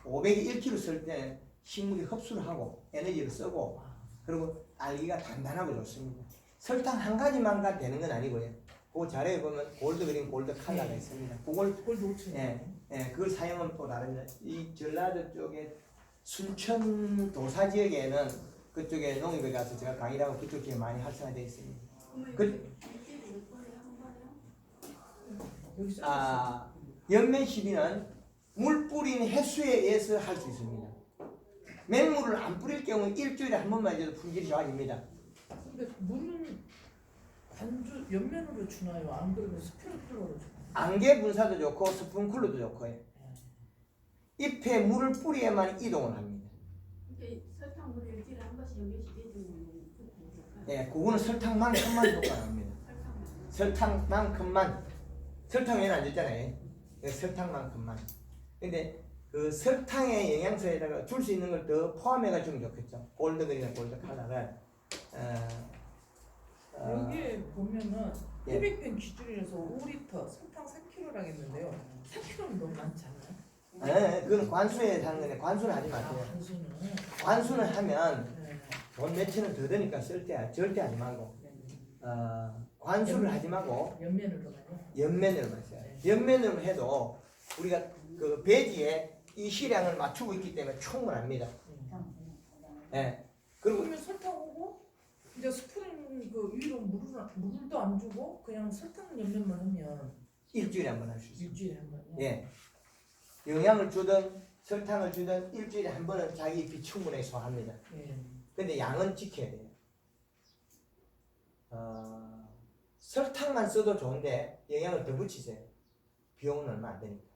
500이 1kg 쓸 때 식물이 흡수를 하고 에너지를 쓰고 그리고 딸기가 단단하고 좋습니다. 설탕 한 가지만 되는 건 아니고요. 그 자료에 보면 골드 그린 골드 컬러가 있습니다. 그걸 놓치네. 그걸 사용하면 또 다릅니다. 이 전라도 쪽에 순천 도사 지역에는 그쪽에 농협에 가서 제가 강의를 하고 그쪽 지역에 많이 활성화되어 있습니다. 연면 시비는 물 뿌린 횟수에 의해서 할 수 있습니다. 맹물을 안 뿌릴 경우는 일주일에 한 번만 해도 품질이 좋아집니다. 근데 물은 관주 옆면으로 주나요? 안 그러면 스프링클러로 주나요? 안개 분사도 좋고 스프링클러도 좋고요. 잎에 물을 뿌려야만 이동을 합니다. 설탕물을 일주일에 한 번씩 연결시켜 주는 예, 그거는 설탕만큼만 효과가 납니다. 설탕만큼만. 설탕 외에는 안 줬잖아요. 설탕만큼만. 근데 그 설탕의 영양소에다가 줄 수 있는 걸 더 포함해가 주면 좋겠죠. 골드그린이나 골드 컬러를. 여기에 보면은 예. 200pen 기준이라서 5리터 설탕 4kg라고 했는데요. 4kg는 너무 많지 않아요? 예, 그건 관수에 사는 거네. 관수는 하지 마세요. 단수는. 관수는 하면 네. 돈 몇천원 더 드니까 쓸 때 절대 하지 말고 관수를 하지 말고 옆면으로 가요. 옆면으로만 써요. 옆면으로 해도 우리가 그 배지에 이 시량을 맞추고 있기 때문에 충분합니다. 예. 그리고 그러면 설탕하고 이제 스프링 그 위로 물도 안 주고 그냥 설탕 옆면만 하면 일주일에 한 번 할 수 있어요. 일주일에 한 번요. 예. 영양을 주든 설탕을 주든 일주일에 한 번은 자기 잎이 충분히 소화합니다. 예. 근데 양은 지켜야 돼요. 설탕만 써도 좋은데 영양을 더 붙이세요. 비용은 얼마 안 되니까.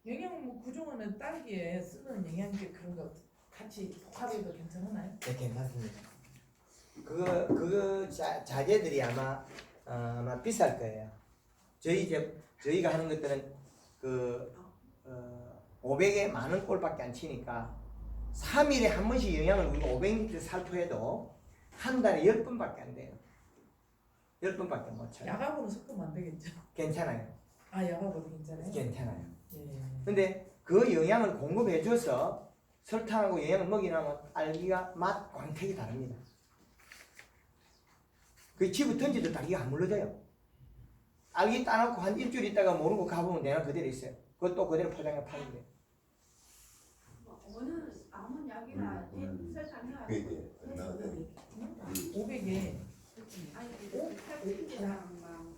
영양 뭐 그동안에 딸기에 쓰는 영양제 그런 거 같이 복합해도 괜찮나요? 네, 괜찮습니다. 그거 자재들이 아마 비쌀 거예요. 저희가 하는 것들은 500에 만원 꼴밖에 안 치니까 3일에 한 번씩 영양을 우리가 500ml 살포해도 한 달에 10번밖에 안 돼요. 10번밖에 못 쳐요. 약하고는 섞으면 안 되겠죠? 괜찮아요. 아 약하고도 괜찮아요? 괜찮아요. 예. 근데 그 영양을 공급해 줘서 설탕하고 영양을 먹이나면 딸기가 맛 광택이 다릅니다. 그 집을 던지도 딸기가 안 물러져요. 딸기 따놓고 한 일주일 있다가 모르고 가보면 내가 그대로 있어요. 그것도 그대로 포장해 파는 거예요. 어느 아무 약이나 설탕이나 그게 얼마나 이게 아니 이거 800g 막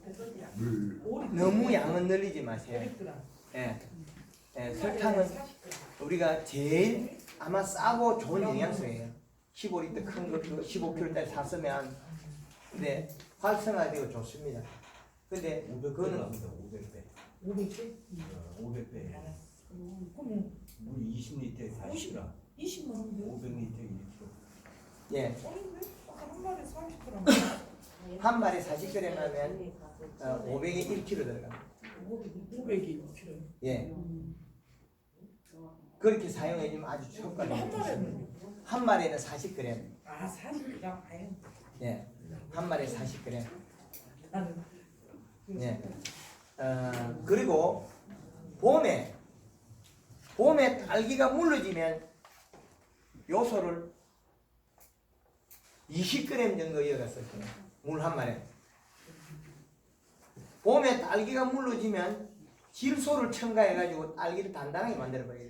100g. 물 5리터. 너무 양은 늘리지 마세요. 500g. 예. 예, 설탕은 40g. 우리가 제일 아마 싸고 좋은 영양소예요. 15리터 큰 거, 15kg짜리 샀으면. 근데 활성화되고 좋습니다. 근데 500배 그거는 납니다. 500배. 500개? 500배. 알았어. 그러면 물 20리터에 40g. 20만 원인데? 500리터에 1kg. 예, 아닌데? 한 마리 40g. 한 마리 40g 하면 500에 1kg 들어갑니다. 500이 1kg. 예, 그렇게 사용해주면 아주 한 효과적입니다. 마리는? 한 마리는 40g. 아 40g. 아유. 예, 한 마리에 40g. 나는 예. 그리고 봄에 딸기가 물러지면 요소를 20g 정도 이어갔을 거예요. 물 한 마리. 봄에 딸기가 물러지면 질소를 첨가해가지고 딸기를 단단하게 만들어버려요.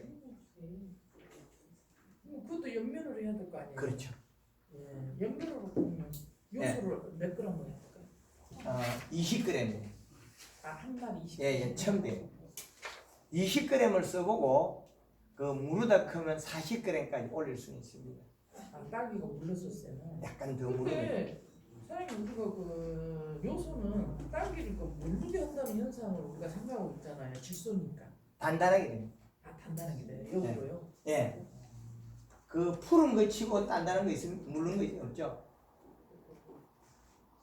그것도 연면으로 해야 될 거 아니에요? 그렇죠. 예, 연면으로 보면 요소를 몇 g을 해야 될까요? 20g. 아, 한 마리 20g. 예, 첨대. 20g을 써보고 그 무르다 크면 40g까지 올릴 수 있습니다. 아, 딸기가 물렀을 때는. 약간 더 무르면. 근데 사장님 우리가 그 요소는 딸기를 그 물르게 한다는 현상을 우리가 생각하고 있잖아요. 질소니까. 단단하게 됩니다. 아, 단단하게 돼요. 요거요. 예. 그 푸른 거 치고 단단한 거 있으면 물른 거 없죠.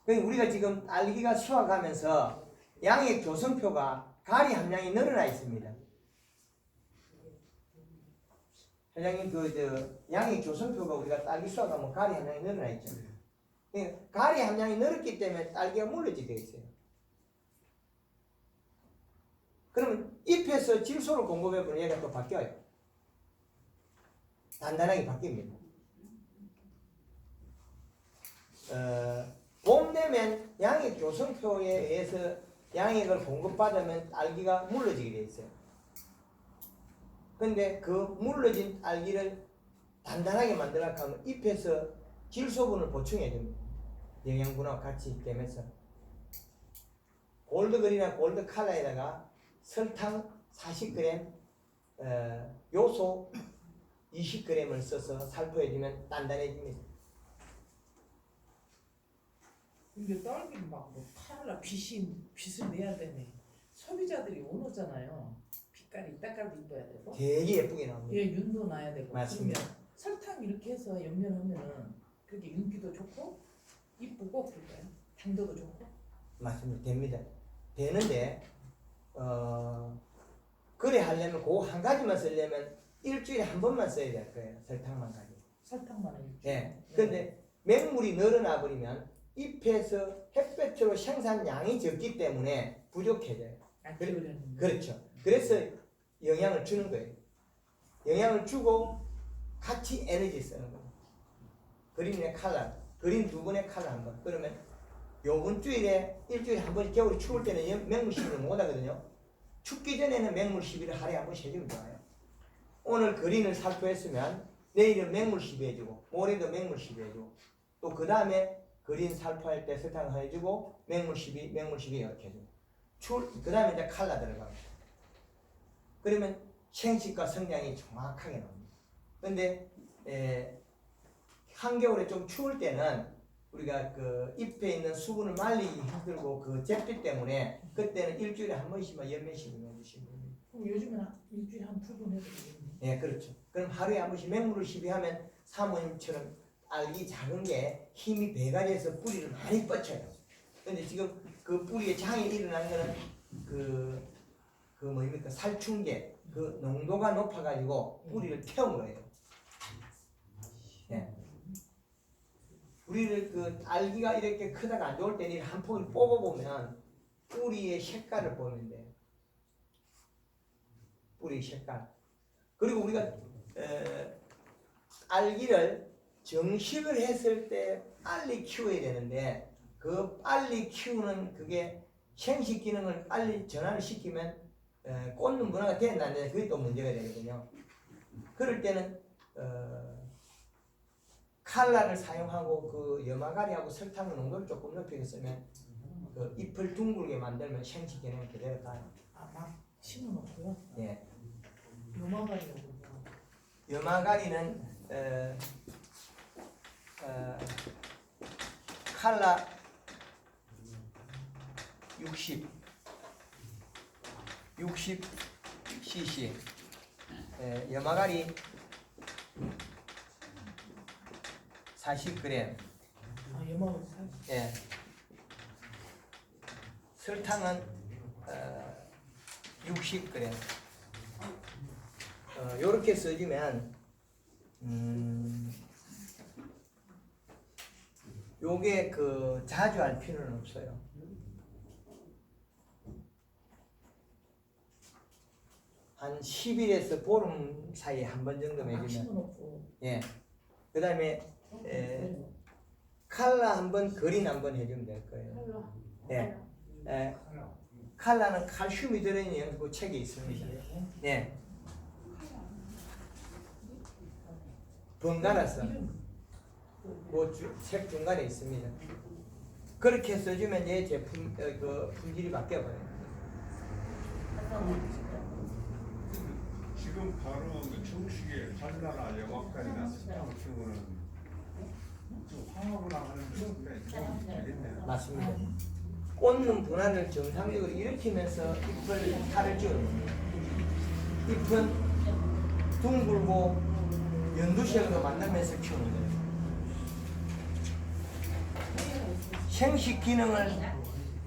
그러니까 우리가 지금 딸기가 수확하면서 양액 조성표가 가리 함량이 늘어나 있습니다. 회장님 양액 조성표가 우리가 딸기 수확하면 가리 함량이 늘어나 있죠. 그러니까 가리 함량이 늘었기 때문에 딸기가 물러지게 되어 있어요. 그러면 잎에서 질소를 공급해보면 얘가 또 바뀌어요. 단단하게 바뀝니다. 봄 되면 양액 조성표에 의해서 양액을 공급받으면 딸기가 물러지게 돼 있어요. 근데 그 물러진 딸기를 단단하게 만들려고 하면 잎에서 질소분을 보충해 줍니다. 영양분하고 같이 되면서 골드그린이나 골드칼라에다가 설탕 40g, 요소 20g을 써서 살포해주면 단단해집니다. 근데 딸기는 막뭐 칼라 빛을 내야 되네. 소비자들이 원하잖아요. 빛깔이 이따까지 이뻐야 되고. 되게 예쁘게 나옵니다. 예, 윤도 나야 되고. 맞습니다. 그러면 설탕 이렇게 해서 연면하면은 그렇게 윤기도 좋고 이쁘고 그럴까요? 당도도 좋고. 맞습니다. 됩니다. 되는데 그래 하려면 그거 한 가지만 쓰려면 일주일에 한 번만 써야 될 거예요. 설탕만 가지고. 설탕만 일주일. 예. 근데 맹물이 늘어나 버리면 잎에서 햇볕으로 생산량이 적기 때문에 부족해져요. 아, 그래- 기울여는. 그렇죠. 그래서 영양을 주는 거예요. 영양을 주고 같이 에너지 쓰는 거예요. 그린의 칼라, 그린 두 번의 칼라 한 번. 그러면 요번 주일에 일주일에 한 번씩 겨울이 추울 때는 맹물 시비를 못 하거든요. 춥기 전에는 맹물 시비를 하루에 한 번씩 해주면 좋아요. 오늘 그린을 살포했으면 내일은 맹물 시비 해주고 모레도 맹물 시비 해주고 또 그 다음에 그린 살포할 때 설탕을 해주고 맹물 시비 이렇게 해주고 그 다음에 이제 칼라 들어갑니다. 그러면 생식과 성장이 정확하게 나옵니다. 근데 한겨울에 좀 추울 때는 우리가 그 잎에 있는 수분을 말리기 힘들고 그 잿빛 때문에 그때는 일주일에 한 번씩만 연면식을 해주시면 됩니다. 그럼 요즘에는 일주일에 한 두 번 해도 되겠네. 예, 그렇죠. 그럼 하루에 한 번씩 맹물을 시비하면 사모님처럼 알기 작은 게 힘이 배가 돼서 뿌리를 많이 뻗쳐요. 근데 지금 그 뿌리에 장이 일어난 거는 그 뭡니까 살충제 그 농도가 높아가지고 뿌리를 태운 거예요. 예. 뿌리를 그 알기가 이렇게 크다가 안 좋을 때는 한 포기를 뽑아보면 뿌리의 색깔을 보면 돼요. 뿌리 색깔. 그리고 우리가 알기를 정식을 했을 때 빨리 키워야 되는데 그 빨리 키우는 그게 생식 기능을 빨리 전환을 시키면 꽂는 문화가 되는데 안 되는데 그게 또 문제가 되거든요. 그럴 때는 칼라를 사용하고 그 염화가리하고 설탕의 농도를 조금 높이게 쓰면 그 잎을 둥글게 만들면 생식 기능 그대로 가요. 막 심어놓고요. 예. 요마가리하고 염화가리는 칼라 60cc, 염화가리 40g, 요마가리 살. 예. 설탕은 60g. 요렇게 써주면 요게 그 자주 할 필요는 없어요. 한 10일에서 보름 사이에 한 번 정도 막 매주면 심어놓고. 예. 그 다음에 칼라 한 번, 거린 한 번 해주면 될 거예요. 칼라. 예. 칼라는 칼슘이 들어있는 그 책이 있습니다. 예. 번갈아서 책 중간에 있습니다. 그렇게 써주면 얘 제품 그 품질이 바뀌어버려요. 지금 바로 그 정식의 칼라나 영악가리나 설탕 같은 거는 좀 화학으로 하는 데 되겠네요. 맞습니다. 꽂는 분할을 정상적으로 일으키면서 잎을 탈을 찍어줍니다. 잎은 둥글고 연두색으로 만들면서 키우는 거예요. 생식 기능을